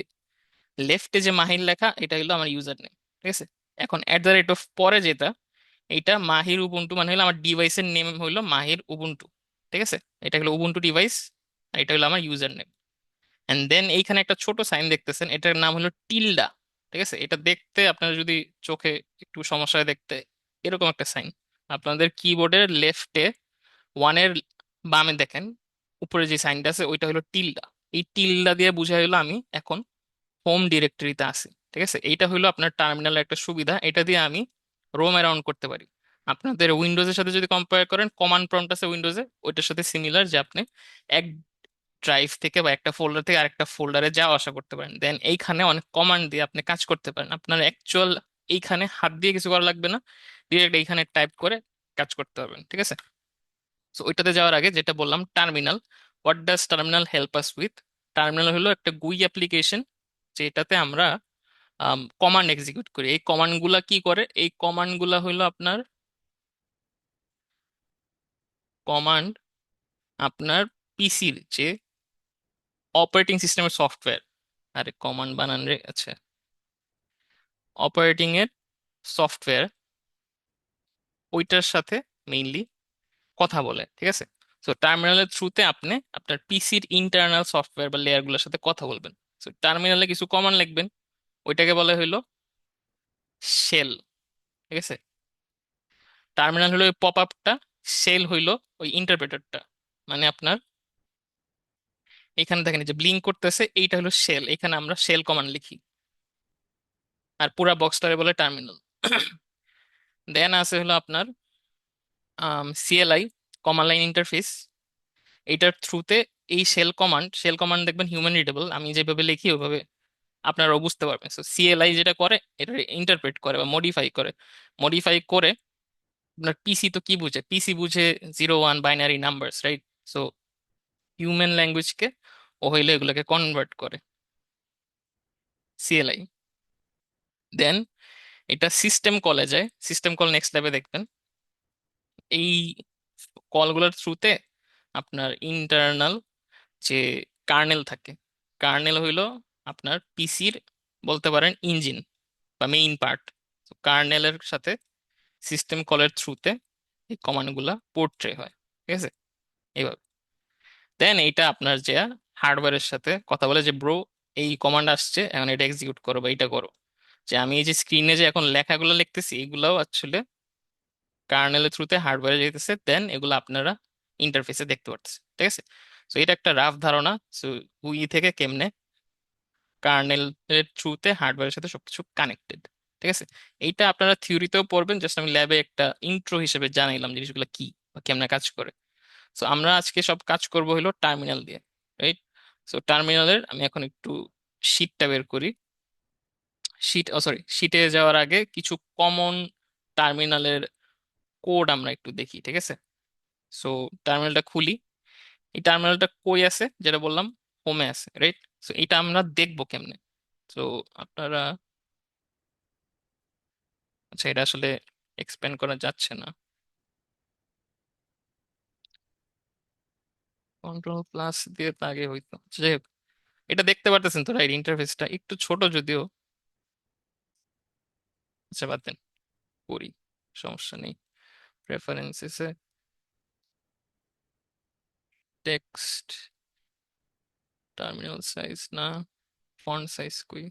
লেফটে যে মাহির লেখা, এটা হলো আমার ইউজার নেম। ঠিক আছে। এখন @ পরে যেটা, এটা মাহির উবুন্টু মানে হলো আমার ডিভাইসের নেম হলো মাহির উবুন্টু। ঠিক আছে, এটা হলো উবুন্টু ডিভাইস, আর এটা হলো আমার ইউজার নেম। এন্ড দেন এইখানে একটা ছোট সাইন দেখতেছেন, এটার নাম হলো টিল্ডা। ঠিক আছে, এটা দেখতে আপনার যদি চোখে একটু সমস্যা হয় দেখতে, এরকম একটা সাইন আপনাদের কিবোর্ডের লেফটে ওয়ানের বামে দেখেন, উপরে যে সাইনটা আছে ওইটা হলো টিল্ডা। এই টিল্ডা দিয়ে বোঝা হলো আমি এখন হোম ডিরেক্টরিতে আছি। ঠিক আছে, এইটা হলো আপনার টার্মিনালের একটা সুবিধা, এটা দিয়ে আমি রোম অ্যারাউন্ড করতে পারি। আপনাদের উইন্ডোজের সাথে যদি কম্পেয়ার করেন, কমান্ড প্রম্পট আছে উইন্ডোজে, ওইটার সাথে সিমিলার, যে আপনি এক ড্রাইভ থেকে বা একটা ফোল্ডার থেকে আরেকটা ফোল্ডারে যাওয়া আসা করতে পারেন। দেন এইখানে অনেক কমান্ড দিয়ে আপনি কাজ করতে পারেন, আপনার অ্যাকচুয়াল এইখানে হাত দিয়ে কিছু করা লাগবে না, ডিরেক্ট এইখানে টাইপ করে কাজ করতে পারবেন। ঠিক আছে, তো ওইটাতে যাওয়ার আগে যেটা বললাম terminal, what does terminal help us with? Terminal হলো একটা গুই অ্যাপ্লিকেশন, যেটাতে আমরা কমান্ড এক্সিকিউট করি। এই কমান্ডগুলা কি করে? এই কমান্ডগুলা হলো আপনার কমান্ড আপনার পিসির যে অপারেটিং সিস্টেমের সফটওয়্যার, আরে কমান্ড বানান রে, আচ্ছা, অপারেটিং এর সফটওয়্যার, ওইটার সাথে মেইনলি কথা বলে। ঠিক আছে, তো টার্মিনালের থ্রুতে আপনি আপনার পিসির ইন্টারনাল সফটওয়্যার বা লেয়ারগুলোর সাথে কথা বলবেন। তো টার্মিনালে কিছু কমান্ড লিখবেন, ওইটাকে বলা হলো শেল। ঠিক আছে, টার্মিনাল হলো ওই পপ আপটা, শেল হইলো ওই ইন্টারপ্রেটারটা। মানে আপনার এখানে দেখেন এই যে ব্লিঙ্ক করতেছে, এইটা হলো শেল, এখানে আমরা শেল কমান্ড লিখি, আর পুরা বক্সটারে বলে টার্মিনাল। দেন আছে হলো আপনার সিএলআই, কমান্ড লাইন ইন্টারফেস। এইটার থ্রুতে এই শেল কমান্ড দেখবেন হিউম্যান রিডেবল, আমি যেভাবে লিখি ওইভাবে আপনারাও বুঝতে পারবেন। সো সিএলআই যেটা করে, এটা ইন্টারপ্রেট করে বা মডিফাই করে আপনার পিসি তো কি বুঝে, পিসি বুঝে 0 1 binary numbers, right? So human ল্যাঙ্গুয়েজকে ও হইলে এগুলোকে কনভার্ট করে সিএলআই। দেন এটা সিস্টেম কলে যায়, সিস্টেম কল নেক্সট ল্যাবে দেখবেন। এই কলগুলোর থ্রুতে আপনার ইন্টারনাল যে কার্নেল থাকে, কার্নেল হইলো আপনার পিসির বলতে পারেন ইঞ্জিন বা মেইন পার্ট। কার্নেলের সাথে সিস্টেম কলের থ্রুতে এই কমান্ডগুলা পোর্ট্রে হয়। ঠিক আছে, এইভাবে। দেন এইটা আপনার যে হার্ডওয়্যারের সাথে কথা বলে যে ব্রো, এই কমান্ড আসছে, এখন এটা এক্সিকিউট করো বা এটা করো। যে আমি এই যে স্ক্রিনে যে এখন লেখাগুলো লিখতেছি, এগুলাও আসলে কার্নেলের থ্রুতে হার্ডওয়্যারে যেতেছে, দেন এগুলো আপনারা ইন্টারফেসে দেখতে পাচ্ছেন। ঠিক আছে, তো এটা একটা রাফ ধারণা। সো উই থেকে কেমনে কার্নেলের থ্রুতে হার্ডওয়্যারের সাথে সবকিছু কানেক্টেড। ঠিক আছে, এইটা আপনারা থিওরিতেও পড়বেন, জাস্ট আমি ল্যাবে একটা ইন্ট্রো হিসেবে জানাইলাম জিনিসগুলো কি বা কেমনে কাজ করে। সো আমরা আজকে সব কাজ করব হলো টার্মিনাল দিয়ে, রাইট? সো টার্মিনালের আমি এখন একটু শীটটা বের করি। শীটে যাওয়ার আগে কিছু কমন টার্মিনালের কোড আমরা একটু দেখি। ঠিক আছে, সো টার্মিনালটা খুলি। এই টার্মিনালটা কই আছে? যেটা বললাম হোমে আছে, রাইট? সো এটা আমরা দেখবো কেমনে? তো আপনারা, আচ্ছা, এটা আসলে এক্সপ্যান্ড করা যাচ্ছে না, কন্ট্রোল+ দিয়ে তো আগে হইতো। আচ্ছা, যাই হোক, এটা দেখতে পারতেছেন তো, রাইট? ইন্টারফেসটা একটু ছোট যদিও, আচ্ছা বাদ দেন, করি, সমস্যা নেই। প্রেফারেন্সেসে টেক্সট, টার্মিনাল সাইজ না, ফন্ট সাইজ কই?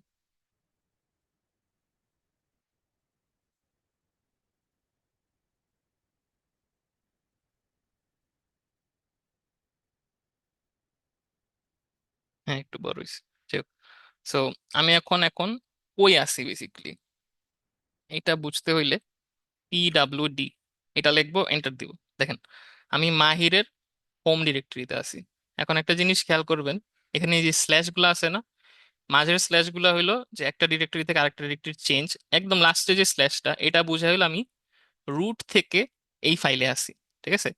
হ্যাঁ, একটু বড় হয়েছে। সো আমি এখন কই আছি বেসিক্যালি, এটা বুঝতে হইলে PWD এটা লিখবো, এন্টার দিব। দেখেন আমি মাহিরের হোম ডিরেক্টরিতে আছি। এখন একটা জিনিস খেয়াল করবেন, এখানে এই যে স্ল্যাশ গুলো আছে না, মাঝের স্ল্যাশ গুলো হইলো যে একটা ডিরেক্টরি থেকে আরেকটা ডিরেক্টরি চেঞ্জ, একদম লাস্টে যে স্ল্যাশটা, এটা বোঝা হলো আমি রুট থেকে এই ফাইলে আসি। ঠিক আছে,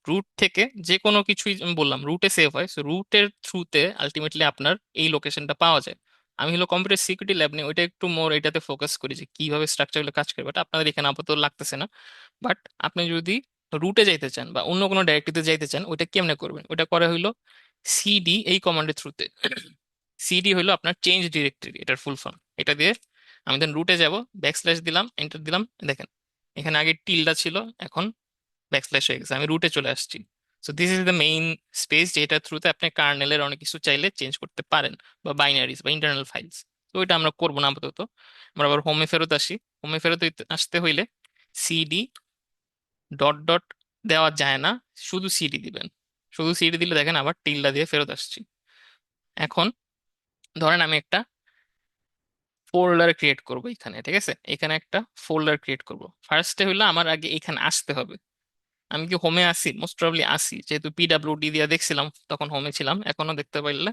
রুট থেকে যে কোনো কিছুই আমি বললাম রুটে সেভ হয়, সো রুটের থ্রুতে আলটিমেটলি আপনার এই লোকেশনটা পাওয়া যায়। আমি হলো কম্পিউটার সিকিউরিটি ল্যাব নিয়ে ওইটা একটু মোর এটাতে ফোকাস করি যে কিভাবে স্ট্রাকচারগুলো কাজ করে, বাট আপনাদের এখানে আপাতত লাগতেছে না। বাট আপনি যদি রুটে যাইতে চান বা অন্য কোনো ডাইরেক্টরিতে যাইতে চান, ওইটা কেমনে করবেন? ওইটা করা হইলো সিডি এই কমান্ডের থ্রুতে। সিডি হইলো আপনার চেঞ্জ ডিরেক্টরি, এটার ফুল ফর্ম। এটা দিয়ে আমি দেন রুটে যাব, ব্যাকস্ল্যাশ দিলাম, এন্টার দিলাম, দেখেন এখানে আগে টিল্ডা ছিল, এখন ব্যাকস্ল্যাশ হয়ে গেছে, আমি রুটে চলে আসছি। So this is the main space যেটা থ্রুতে আপনি কার্নেলের অনেক কিছু চাইলে চেঞ্জ করতে পারেন, বা বাইনারিজ বা ইন্টারনাল ফাইলস। তো ওইটা আমরা করবো না আপাতত। আমরা আবার হোমে ফেরত আসি। হোমে ফেরত আসতে হইলে সিডি ডট ডট দেওয়া যায় না, শুধু সিডি দিবেন। শুধু সিডি দিলে দেখেন আবার টিল্ডা দিয়ে ফেরত আসছি। এখন ধরেন আমি একটা ফোল্ডার ক্রিয়েট করব এখানে, ঠিক আছে? এখানে একটা ফোল্ডার ক্রিয়েট করব। ফার্স্টে হইলো আমার আগে এখানে আসতে হবে। আমি কি হোমে আসি? মোস্ট প্রবাবলি আসি, যেহেতু পিডাব্লিউডি দিয়ে দেখছিলাম তখন হোমে ছিলাম, এখনো দেখতে পাইলে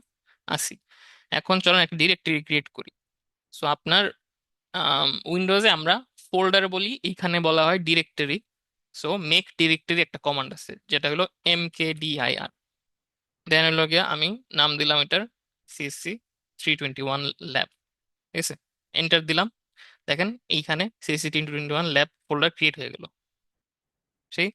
আসি। এখন চলেন একটা ডিরেক্টরি ক্রিয়েট করি। সো আপনার উইন্ডোজে আমরা ফোল্ডার বলি, এখানে বলা হয় ডিরেক্টরি। সো মেক ডিরেক্টরি একটা কমান্ড আছে যেটা হলো mkdir। দেন হলো গিয়া আমি নাম দিলাম এটার CC 321 ল্যাব, ঠিক আছে? এন্টার দিলাম, দেখেন এইখানে CC 321 ল্যাব ফোল্ডার ক্রিয়েট হয়ে গেল। সেই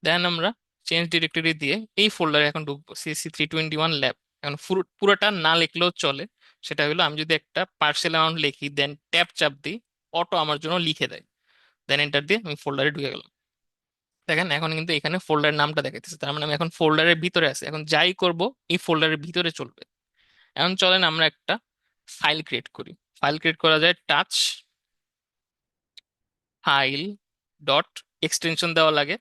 দেন আমরা চেঞ্জ ডিরেক্টরি দিয়ে এই ফোল্ডারে এখন ঢুকবো, CC 321 ল্যাব। এখন পুরোটা না লিখলেও চলে। সেটা হলো আমি যদি একটা পার্সেল অ্যামাউন্ট লিখি দেন ট্যাব চাপ দিই, অটো আমার জন্য লিখে দেয়। দেন এন্টার দিয়ে আমি ফোল্ডারে ঢুকে গেলাম। দেখেন এখন কিন্তু এখানে ফোল্ডার নামটা দেখাইতেছে, তার মানে আমি এখন ফোল্ডারের ভিতরে আছি। এখন যাই করব এই ফোল্ডারের ভিতরে চলবে। এখন চলেন আমরা একটা ফাইল ক্রিয়েট করি। ফাইল ক্রিয়েট করা যায় টাচ ফাইল ডট, এক্সটেনশন দেওয়া লাগে,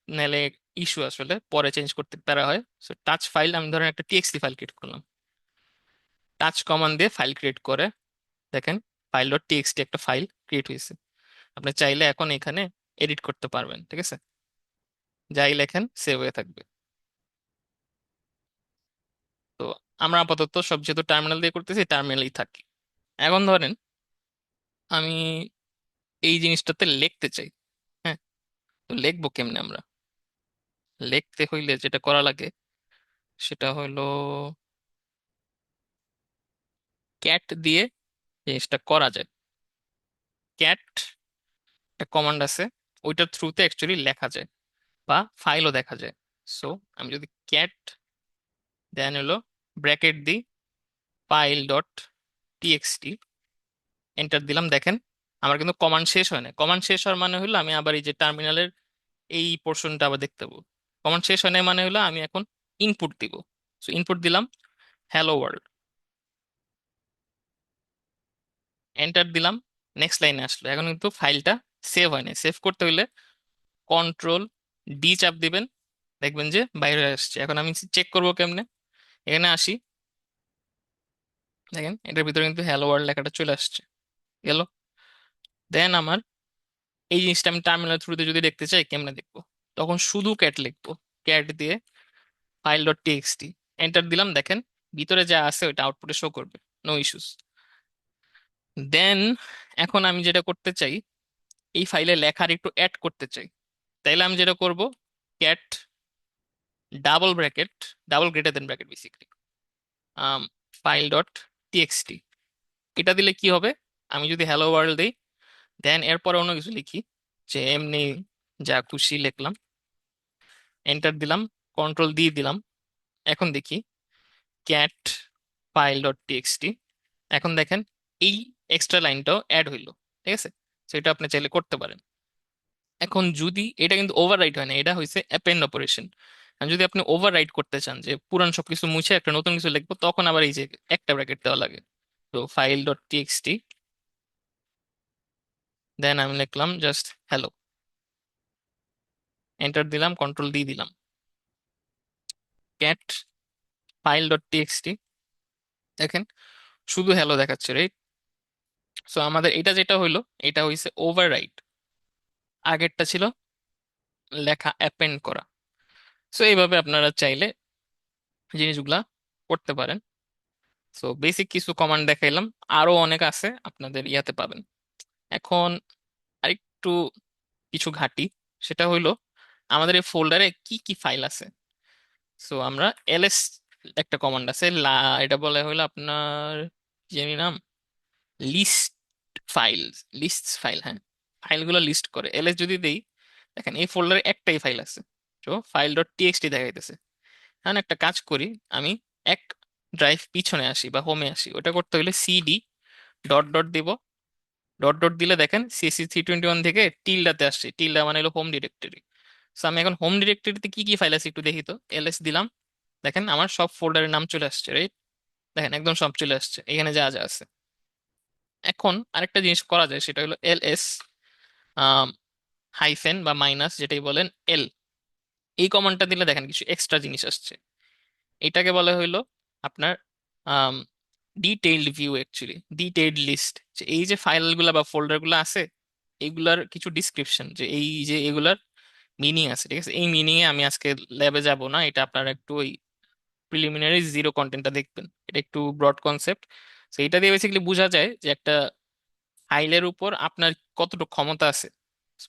নাহলে ইস্যু আসলে পরে চেঞ্জ করতে পারা হয়। সো টাচ ফাইল, আমি ধরেন একটা টিএক্সটি ফাইল ক্রিয়েট করলাম। টাচ কমান্ড দিয়ে ফাইল ক্রিয়েট করে, দেখেন ফাইল ডট টিএক্সটি একটা ফাইল ক্রিয়েট হয়েছে। আপনি চাইলে এখন এখানে এডিট করতে পারবেন, ঠিক আছে? যাই লেখেন সেভ হয়ে থাকবে। তো আমরা আপাতত সব যেহেতু টার্মিনাল দিয়ে করতেছি, টার্মিনালেই থাকি। এখন ধরেন আমি এই জিনিসটাতে লিখতে চাই। হ্যাঁ, তো লিখবো কেমনে আমরা? লিখতে হইলে যেটা করা লাগে সেটা হলো ক্যাট দিয়ে জিনিসটা করা যায়। ক্যাট একটা কমান্ড আছে, ওইটার থ্রুতে অ্যাকচুয়ালি লেখা যায় বা ফাইলও দেখা যায়। সো আমি যদি ক্যাট দেন হলো ব্র্যাকেট দিই ফাইল ডট টিএক্সটি, এন্টার দিলাম, দেখেন আমার কিন্তু কমান্ড শেষ হয় না। কমান্ড শেষ হওয়ার মানে হলো আমি আবার এই যে টার্মিনালের এই পোর্শনটা আবার দেখতে পাবো। কমান্ড শেষ হয় না মানে হলো আমি এখন ইনপুট দিব। সো ইনপুট দিলাম হ্যালো ওয়ার্ল্ড, এন্টার দিলাম, নেক্সট লাইনে আসলো। এখন কিন্তু ফাইলটা সেভ হয় না। সেভ করতে হইলে কন্ট্রোল D চাপ দিবেন, দেখবেন যে বাইরে হয়ে আসছে। এখন আমি চেক করবো কেমনে? এখানে আসি, দেখেন এটার ভিতরে কিন্তু হ্যালো ওয়ার্ল্ড লেখাটা চলে আসছে, গেল। দেন আমার এই জিনিসটা আমি টার্মিনাল থ্রুতে যদি দেখতে চাই কেমনে দেখবো, তখন শুধু ক্যাট লিখবো। ক্যাট দিয়ে ফাইল ডট টিএক্সটি, এন্টার দিলাম, দেখেন ভিতরে যা আছে ওইটা আউটপুটে শো করবে, নো ইস্যুস। দেন এখন আমি যেটা করতে চাই, এই ফাইলে লেখার একটু অ্যাড করতে চাই, তাইলে আমি যেটা করব, cat double bracket, double greater than bracket basically, file dot TXT. এটা দিলে কি হবে, আমি যদি হ্যালো ওয়ার্ল্ড দিই দেন এরপরে অন্য কিছু লিখি, যে এমনি যা খুশি লিখলাম, এন্টার দিলাম, কন্ট্রোল দিয়ে দিলাম, এখন দেখি ক্যাট ফাইল ডট টিএক্সটি। এখন দেখেন এই এক্সট্রা লাইনটাও অ্যাড হইলো, ঠিক আছে? সেটা আপনি চাইলে করতে পারেন। এখন যদি এটা কিন্তু ওভাররাইট হয় না, এটা হয়েছে অ্যাপেন্ড অপারেশন। যদি আপনি ওভাররাইট করতে চান যে পুরান সবকিছু মুছে একটা নতুন কিছু লিখবো, তখন আবার এই যে একটা ব্র্যাকেট দেওয়া লাগে। তো ফাইল ডট টিএক্সটি, দেন আমি লিখলাম জাস্ট হ্যালো, এন্টার দিলাম, কন্ট্রোল দিয়ে দিলাম, ক্যাট ফাইল ডট টিএক্সটি, দেখেন শুধু হ্যালো দেখাচ্ছে, রাইট? সো আমাদের এটা যেটা হইলো, এটা হইছে ওভাররাইট। আগেরটা ছিল লেখা অ্যাপেন্ড করা। সো এইভাবে আপনারা চাইলে জিনিসগুলা করতে পারেন। সো বেসিক কিছু কমান্ড দেখাইলাম, আরো অনেক আছে আপনাদের ইয়াতে পাবেন। এখন আরেকটু কিছু ঘাটি, সেটা হইলো আমাদের এই ফোল্ডারে কি কি ফাইল আছে। সো আমরা এলএস একটা কমান্ড আছে, এটা বলে হইলো আপনার কি জানি নাম, লিস্ট ফাইল, লিস্ট ফাইল, হ্যাঁ ফাইলগুলো লিস্ট করে। এলএস যদি দেই, দেখেন এই ফোল্ডারে একটাই ফাইল আছে, তো ফাইল ডট টিএক্সটি দেখাইতেছে। এখন একটা কাজ করি, আমি এক ড্রাইভ পিছনে আসি বা হোমে আসি। ওটা করতে হলে সিডি ডট ডট দিব, ডট ডট দিলে দেখেন CC 321 থেকে টিল্ডাতে আসছে, টিল্ডা মানে হলো হোম ডিরেক্টরি। সো আমি এখন হোম ডিরেক্টরিতে কি কি ফাইল আছে একটু দেখি তো। এলএস দিলাম, দেখেন আমার সব ফোল্ডারের নাম চলে আসছে, রাইট? দেখেন একদম সব চলে আসছে এখানে যা যা আছে। এখন আরেকটা জিনিস করা যায়, সেটা হলো এলএস হাইফেন বা মাইনাস যেটাই বলেন এল, এই কমান্ডটা দিলে দেখেন কিছু এক্সট্রা জিনিস আসছে। এটাকে বলা হইলো আপনার detailed view, actually detailed list, যে এই যে ফাইলগুলো বা ফোল্ডারগুলো আছে এইগুলার কিছু ডিসক্রিপশন, যে এই যে এগুলার মিনিং আছে, ঠিক আছে? এই মিনিং এ আমি আজকে ল্যাবে যাব না, এটা আপনারা একটু ওই প্রিলিমিনারি জিরো কন্টেন্টটা দেখবেন, এটা একটু ব্রড কনসেপ্ট। তো এটা দিয়ে বেসিক্যালি বোঝা যায় যে একটা ফাইলের উপর আপনার কতটুকু ক্ষমতা আছে।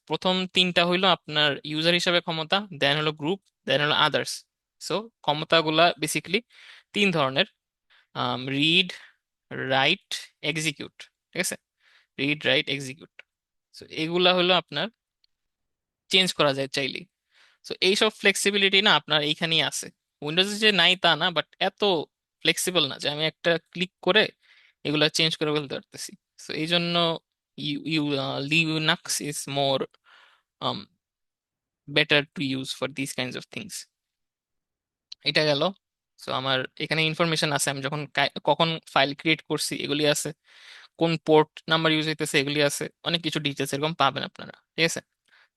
প্রথম তিনটা হইলো আপনার ইউজার হিসাবে ক্ষমতা, দেন হলো গ্রুপ, দেন হলো আদার্স। সো ক্ষমতাগুলা বেসিক্যালি তিন ধরনের: রিড, রাইট, এক্সিকিউট, ঠিক আছে? Read, right, execute. সো এগুলা হলো আপনার চেঞ্জ করা যায় চাইলেই। সো এইসব ফ্লেক্সিবিলিটি না আপনার এইখানেই আছে। উইন্ডোজে যে নাই তা না, বাট এত ফ্লেক্সিবল না যে আমি একটা ক্লিক করে এগুলা চেঞ্জ করে ফেলতে পারতেছি। সো এই জন্য you you Linux is more better to use for this kinds of things. এটা গেল। সো আমার এখানে ইনফরমেশন আছে, আমি যখন কখন ফাইল ক্রিয়েট করছি এগুলি আছে, কোন পোর্ট নাম্বার ইউজ হইতেছে এগুলি আছে, অনেক কিছু ডিটেলস এরকম পাবেন আপনারা, ঠিক আছে?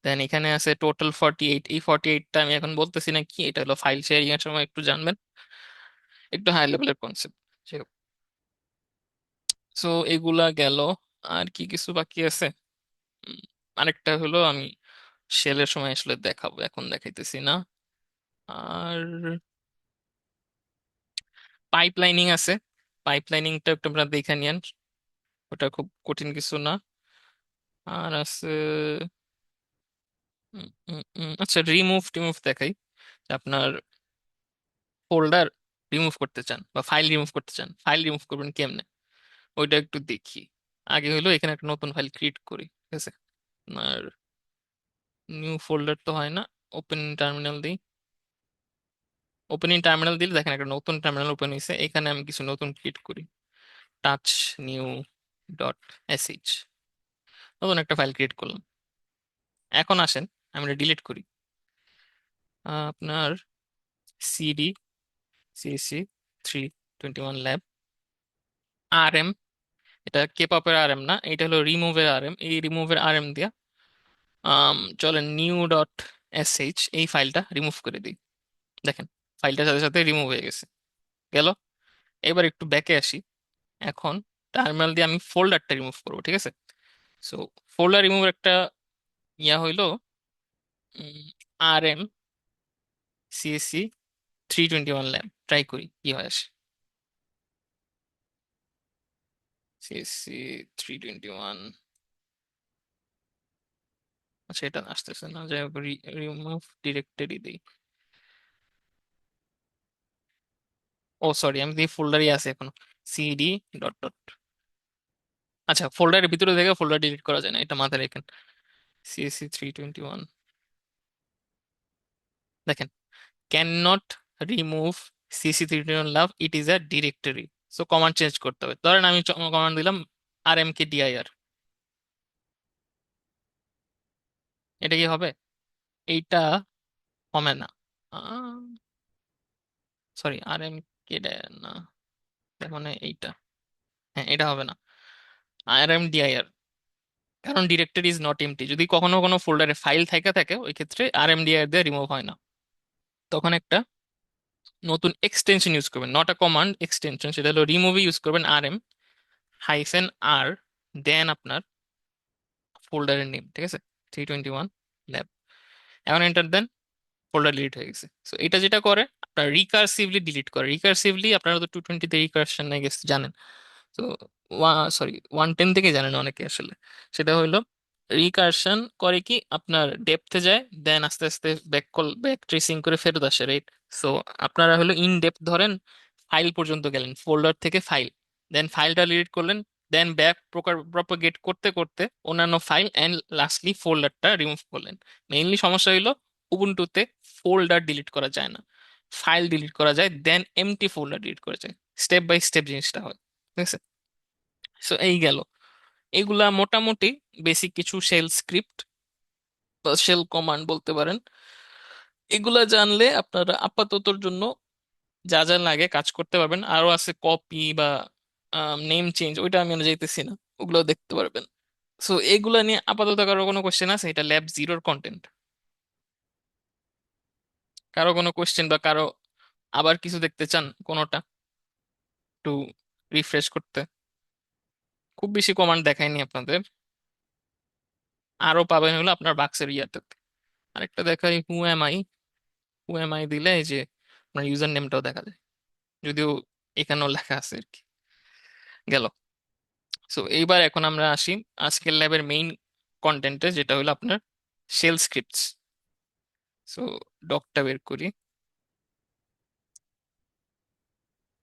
দেন এখানে আছে টোটাল 48, এই 48টা আমি এখন বলতেছি না কি, এটা হলো ফাইল শেয়ারিং এর সময় একটু জানবেন, একটু হাই লেভেলের কনসেপ্ট। সো এগুলা গেল। আর কি কিছু বাকি আছে? উম, আরেকটা হলো আমি শেলের সময় আসলে দেখাবো, এখন দেখাইতেছি না। আর পাইপলাইনিং আছে, পাইপলাইনিংটা একটু আপনারা দেখে নিন, ওটা খুব কঠিন কিছু না। আর আছে আচ্ছা, রিমুভ টিমুভ দেখাই। আপনার ফোল্ডার রিমুভ করতে চান বা ফাইল রিমুভ করতে চান, ফাইল রিমুভ করবেন কেমনে ওইটা একটু দেখি। আগে হলো এখানে একটা নতুন ফাইল ক্রিয়েট করি, ঠিক আছে? আর নিউ ফোল্ডার তো হয় না, ওপেন টার্মিনাল দিই। ওপেনিং টার্মিনাল দিলে দেখেন একটা নতুন টার্মিনাল ওপেন হয়েছে, এখানে আমি কিছু নতুন ক্রিয়েট করি। টাচ নিউ ডট এসএইচ, নতুন একটা ফাইল ক্রিয়েট করলাম। এখন আসেন আমরা ডিলিট করি। আপনার সিডি CC 321 ল্যাব আরএম, এটা কেপআপের আরএম না, এটা হলো রিমুভের আরএম। এই রিমুভের আরএম দিয়া চলেন নিউ ডট এসএইচ এই ফাইলটা রিমুভ করে দিই। দেখেন ফাইলটার সাথে সাথে রিমুভ হয়ে গেছে, গেল। এবার একটু ব্যাকে আসি। এখন টার্মিনাল দিয়ে আমি ফোল্ডারটা রিমুভ করবো, ঠিক আছে? সো ফোল্ডার রিমুভ একটা ইয়া হইলো RM CSC 321 ল্যাব, ট্রাই করি কি হয় আসে। CSC 321, আচ্ছা এটা আসতেছে না, যাই হোক রিমুভ ডিরেক্টরি দিই। ও সরি, আমি এই ফোল্ডারই আছে এখন, সিডি ডট ডট। আচ্ছা, ফোল্ডারের ভিতরে থেকে ফোল্ডার ডিলিট করা যায় না, এটা মাথায় রাখেন। CSC 321, দেখেন can not remove CC 321 love, it is a directory. So command change করতে হবে। ধরেন আমি কমান্ড দিলাম RMKDIR, এটা কি হবে? এইটা হবে না, সরি RMKDIR না, মানে এইটা, হ্যাঁ এটা হবে না, RMDIR, কারণ ডিরেক্টরি ইজ নট এমটি। যদি কখনো কোনো ফোল্ডারে ফাইল থাকে থাকে ওই ক্ষেত্রে RMDIR দিয়ে রিমুভ হয় না, তখন একটা নতুন এক্সটেনশন ইউজ করবেন, নট আ কমান্ড, এক্সটেনশন। সেটা হলো রিমুভে ইউজ করবেন RM-R, দেন আপনার ফোল্ডারের নেম, ঠিক আছে? 321 ল্যাব। এখন এন্টার দেন, ফোল্ডার ডিলিট হয়ে গেছে। সো এটা যেটা করে আপনার রিকার্সিভলি ডিলিট করে। রিকার্সিভলি আপনারা তো 220-তে রিকার্সন আই গেস জানেন। তো সরি 110 থেকে জানেন অনেকে আসলে। সেটা হইলো রিকারশন করে কি আপনার ডেপথে যায়, দেন আস্তে আস্তে ব্যাক ট্রেসিং করে ফেরত আসে, রাইট? সো আপনারা হলো ইন ডেপথ ধরেন ফাইল পর্যন্ত গেলেন, ফোল্ডার থেকে ফাইল, দেন ফাইলটা ডিলিট করলেন, দেন ব্যাক প্রপাগেট করতে করতে অন্যান্য ফাইল এন্ড লাস্টলি ফোল্ডারটা রিমুভ করলেন। মেইনলি সমস্যা হইলো উবুন্টুতে ফোল্ডার ডিলিট করা যায় না, ফাইল ডিলিট করা যায়, দেন এমটি ফোল্ডার ডিলিট করা যায়। স্টেপ বাই স্টেপ জিনিসটা হয়, ঠিক আছে? সো এই গেল। এগুলা মোটামুটি বেসিক কিছু শেল স্ক্রিপ্ট বা শেল কমান্ড বলতে পারেন। এগুলা জানলে আপনারা আপাততর জন্য যা যা লাগে কাজ করতে পারবেন। আরো আছে কপি বা নেম চেঞ্জ, ওইটা আমি আর যাইতেছি না, ওগুলো দেখতে পারবেন। সো এগুলা নিয়ে আপাতত কারো কোনো কোশ্চেন আছে? এটা ল্যাব জিরোর কন্টেন্ট। কারো কোনো কোশ্চেন বা কারো আবার কিছু দেখতে চান কোনোটা একটু রিফ্রেশ করতে? খুব বেশি কমান্ড দেখায়নি আপনাদের, আরো পাবেন হলো আপনার বাক্সের ইয়াতে। আরেকটা দেখাই, হু এম আই দিলে এই যে আপনার ইউজার নেমটাও দেখা যায়, যদিও এখানেও লেখা আছে আর কি। গেল। সো এইবার এখন আমরা আসি আজকের ল্যাবের মেইন কন্টেন্টে, যেটা হলো আপনার শেল স্ক্রিপ্টস। সো ডকটা বের করি।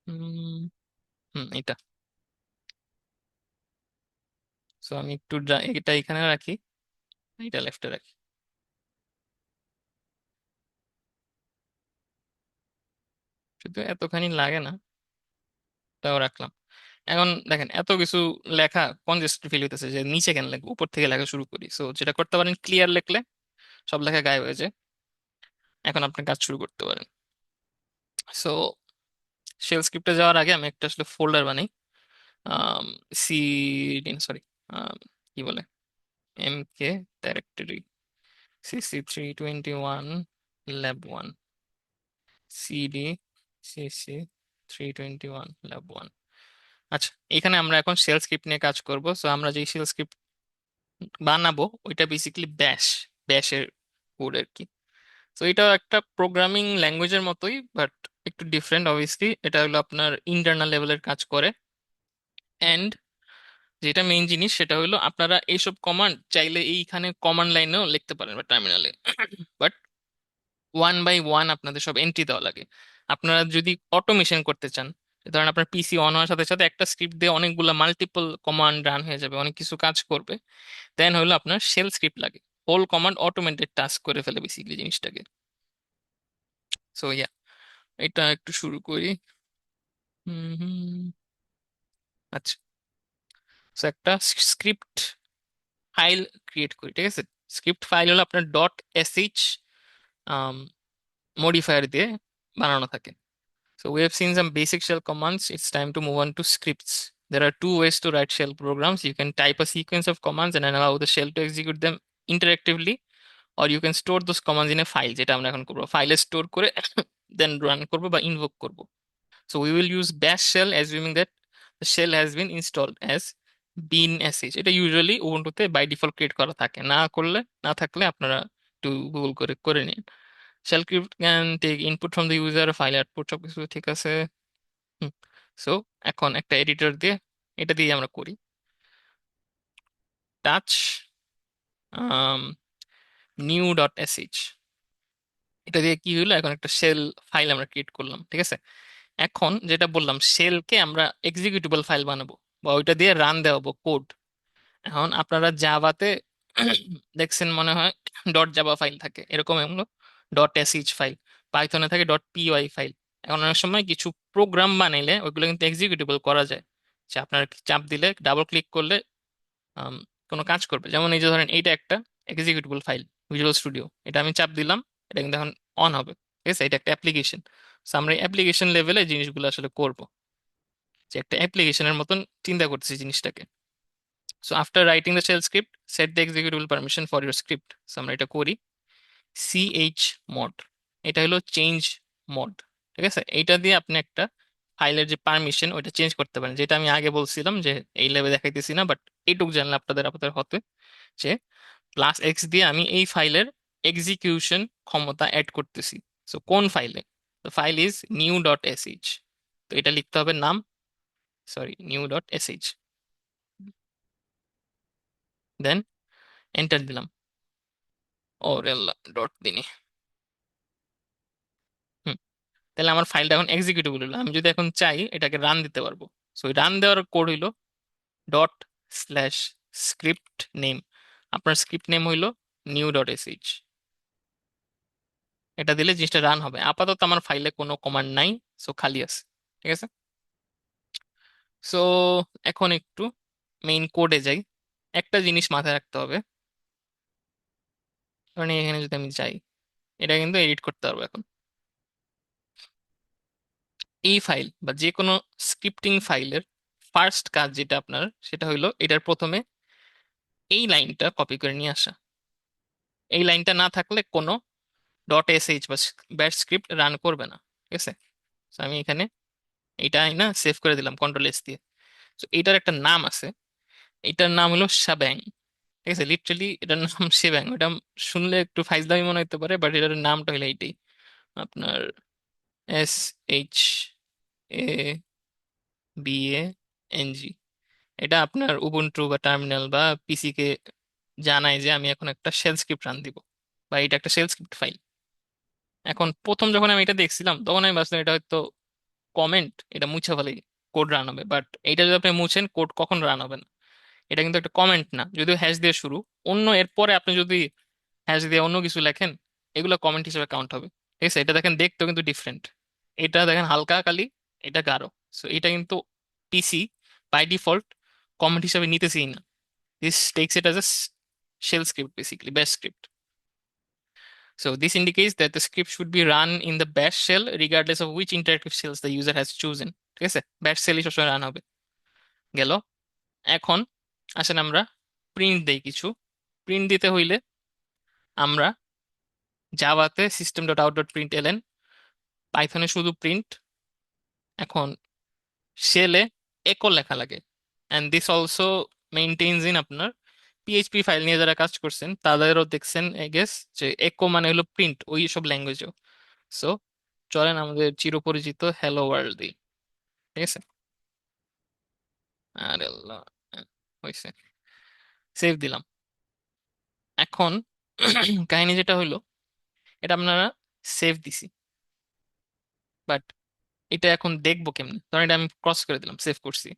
হুম এটা। সো আমি একটু এটা এখানে রাখি, এটা লেফটে রাখি, শুধু এতখানি লাগে না, তাও রাখলাম। এখন দেখেন এত কিছু লেখা কনজেস্টেড ফিল হইতেছে, যে নিচে কেন লেখবো, উপর থেকে লেখা শুরু করি। সো যেটা করতে পারেন, ক্লিয়ার লিখলে সব লেখা গায়েব হয়ে যায়। এখন আপনি কাজ শুরু করতে পারেন। সো শেল স্ক্রিপ্টে যাওয়ার আগে আমি একটা আসলে ফোল্ডার বানাই। সি সরি, কি বলে, MK directory, CC321 lab 1, CD CC321 lab 1। আচ্ছা, এখানে আমরা এখন শেল স্ক্রিপ্ট নিয়ে কাজ করব। সো আমরা যে শেল স্ক্রিপ্ট বানাবো ওইটা বেসিক্যালি ব্যাশের কোড আর কি। তো এটা একটা প্রোগ্রামিং ল্যাঙ্গুয়েজের মতোই, বাট একটু ডিফারেন্ট অবভিয়াসলি। এটা হলো আপনার ইন্টারনাল লেভেলের কাজ করে। অ্যান্ড যেটা মেইন জিনিস সেটা হলো আপনারা এইসব কমান্ড চাইলে এইখানে কমান্ড লাইনেও লিখতে পারেন বা টার্মিনালে, বাট ওয়ান বাই ওয়ান আপনাদের সব এন্ট্রি দেওয়া লাগে। আপনারা যদি অটোমেশন করতে চান, ধরেন আপনার পিসি অন হওয়ার সাথে সাথে একটা স্ক্রিপ্ট দিয়ে অনেকগুলো মাল্টিপল কমান্ড রান হয়ে যাবে, অনেক কিছু কাজ করবে, দেন হলো আপনার শেল স্ক্রিপ্ট লাগে। হোল কমান্ড অটোমেটেড টাস্ক করে ফেলে বেসিক্যালি জিনিসটাকে। সো ইয়া, এটা একটু শুরু করি। হুম হুম আচ্ছা, সো একটা স্ক্রিপ্ট ফাইল ক্রিয়েট করি, ঠিক আছে? স্ক্রিপ্ট ফাইল হলো আপনার .sh মডিফায়ার দিয়ে বানানো থাকে। So we have seen some basic shell commands. It's time to move on to scripts. There are two ways to write shell programs. You can type a sequence of commands and then allow the shell to execute them interactively, or you can store those commands in a file, যেটা আমরা এখন করবো, ফাইলে store করে দেন run করবো বা invoke করবো। So we will use bash shell assuming that the shell has been installed as bean.sh। এটা ইউজুয়ালি উবুন্টুতে বাই ডিফল্ট ক্রিয়েট করা থাকে, না থাকলে আপনারা একটু গুগল করে করে নিন। Shell script can take input from the user, file output সবকিছু ঠিক আছে। সো এখন একটা এডিটর দিয়ে এটা দিয়ে আমরা করি। টাচ new.sh, এটা দিয়ে কি হলো, এখন একটা শেল ফাইল আমরা ক্রিয়েট করলাম, ঠিক আছে? এখন যেটা বললাম, শেলকে আমরা এক্সিকিউটেবল ফাইল বানাবো বা ওইটা দিয়ে রান দেওয়াবো কোড। এখন আপনারা জাভাতে দেখছেন মনে হয় .java ফাইল থাকে, এরকম এগুলো .sh ফাইল। পাইথনে থাকে .py ফাইল। এখন অনেক সময় কিছু প্রোগ্রাম বানাইলে ওইগুলো কিন্তু এক্সিকিউটেবল করা যায়, যে আপনার চাপ দিলে, ডাবল ক্লিক করলে আম, কোনো কাজ করবে। যেমন এই যে ধরেন এইটা একটা এক্সিকিউটেবল ফাইল, ভিজুয়াল স্টুডিও, এটা আমি চাপ দিলাম, এটা কিন্তু এখন অন হবে, ঠিক আছে? এটা একটা অ্যাপ্লিকেশন। আমরা অ্যাপ্লিকেশন লেভেলে জিনিসগুলো আসলে করব, যে একটা অ্যাপ্লিকেশনের মতন চিন্তা করতেছি জিনিসটাকে। So after writing the shell script, set the executable permission for your script. So আমরা এটা করি। chmod, এটা হলো চেঞ্জ মোড, ঠিক আছে? এইটা দিয়ে আপনি একটা ফাইলের যে পারমিশন ওইটা চেঞ্জ করতে পারেন, যেটা আমি আগে বলছিলাম যে এই লেভে দেখাইতেছি না, বাট এইটুক জানলে আপনাদের আপনাদের হতে, যে +x দিয়ে আমি এই ফাইলের এক্সিকিউশন ক্ষমতা অ্যাড করতেছি। সো কোন ফাইলে? The file is new.sh। তো এটা লিখতে হবে নাম, সরি, new.sh, দেন এন্টার দিলাম। ও রেল্লা, ডট দিনি। হুম, তাহলে আমার ফাইলটা এখন এক্সিকিউটেবল হলো। আমি যদি এখন চাই এটাকে রান দিতে পারবো। সো রান দেওয়ার কোড হইলো ./script নেম। আপনার স্ক্রিপ্ট নেম হইলো new.sh। এটা দিলে জিনিসটা রান হবে। আপাতত আমার ফাইলে কোনো কমান্ড নাই, সো খালি আছে, ঠিক আছে? সো এখন একটু মেইন কোডে যাই। একটা জিনিস মাথায় রাখতে হবে, কারণ এখানে যদি আমি যাই, এটা কিন্তু এডিট করতে পারবো এখন। এই ফাইল বা যে কোনো স্ক্রিপ্টিং ফাইলের ফার্স্ট কাজ যেটা আপনার, সেটা হইলো এটার প্রথমে এই লাইনটা কপি করে নিয়ে আসা। এই লাইনটা না থাকলে কোনো ডট এস এইচ বা ব্যাশ স্ক্রিপ্ট রান করবে না। ঠিক আছে, তো আমি এখানে এটা না সেভ করে দিলাম কন্ট্রোল এস দিয়ে। তো এটার একটা নাম আছে, এটার নাম হলো শাব্যাং। ঠিক আছে, লিটারালি এটার নাম শেবাং। এটা শুনলে একটু ফাইজলামি মনে হতে পারে, বাট এটার নামটা হলো এইটাই আপনার, SHABANG। এটা আপনার উবুন্টু বা টার্মিনাল বা পিসি কে জানায় যে আমি এখন একটা শেল স্ক্রিপ্ট রান দিব, বা এটা একটা শেল স্ক্রিপ্ট ফাইল। এখন প্রথম যখন আমি এটা দেখছিলাম তখন আমি ভাবছিলাম এটা হয়তো কমেন্ট, এটা মুছে ফেলে কোড রান হবে, বাট এটা যদি আপনি মুছেন কোড কখন রান হবে না। এটা কিন্তু একটা কমেন্ট না, যদিও হ্যাশ দিয়ে শুরু। অন্য এরপরে আপনি যদি হ্যাশ দিয়ে অন্য কিছু লেখেন, এগুলো কমেন্ট হিসেবে কাউন্ট হবে। ঠিক আছে, এটা দেখেন দেখতেও কিন্তু ডিফারেন্ট। এটা দেখেন হালকা কালি, এটা গাঢ়। সো এটা কিন্তু পিসি বাই ডিফল্ট কমেন্ট হিসেবে নিতেছেই না। This takes it as a shell script, basically bash script. So this indicates that the script should be run in the bash shell regardless of which interactive shells the user has chosen. ঠিক আছে, ব্যাশ শেলই সবসময় run হবে। গেল। এখন আসেন আমরা print দেই কিছু। প্রিন্ট দিতে হইলে আমরা জাভাতে system dot out dot print এলেন, পাইথনে শুধু প্রিন্ট। এখন শেলে একো লেখা লাগে। অ্যান্ড দিস অলসো মেইনটেইনস ইন আপনার পিএইচপি ফাইল নিয়ে যারা কাজ করছেন তাদেরও দেখছেন আই গেস, যে একো মানে হলো প্রিন্ট ওই সব ল্যাঙ্গুয়েজেও। সো চলেন আমাদের চিরপরিচিত হ্যালো ওয়ার্ল্ড দিই। ঠিক আছে, আরে আল্লাহ, হয়েছে, সেভ দিলাম। এখন কাহিনী যেটা হইলো, এটা আপনারা সেভ দিছি, বাট এটা এখন দেখবো কেমনে? ধরেন এটা আমি ক্রস করে দিলাম, সেভ করছি।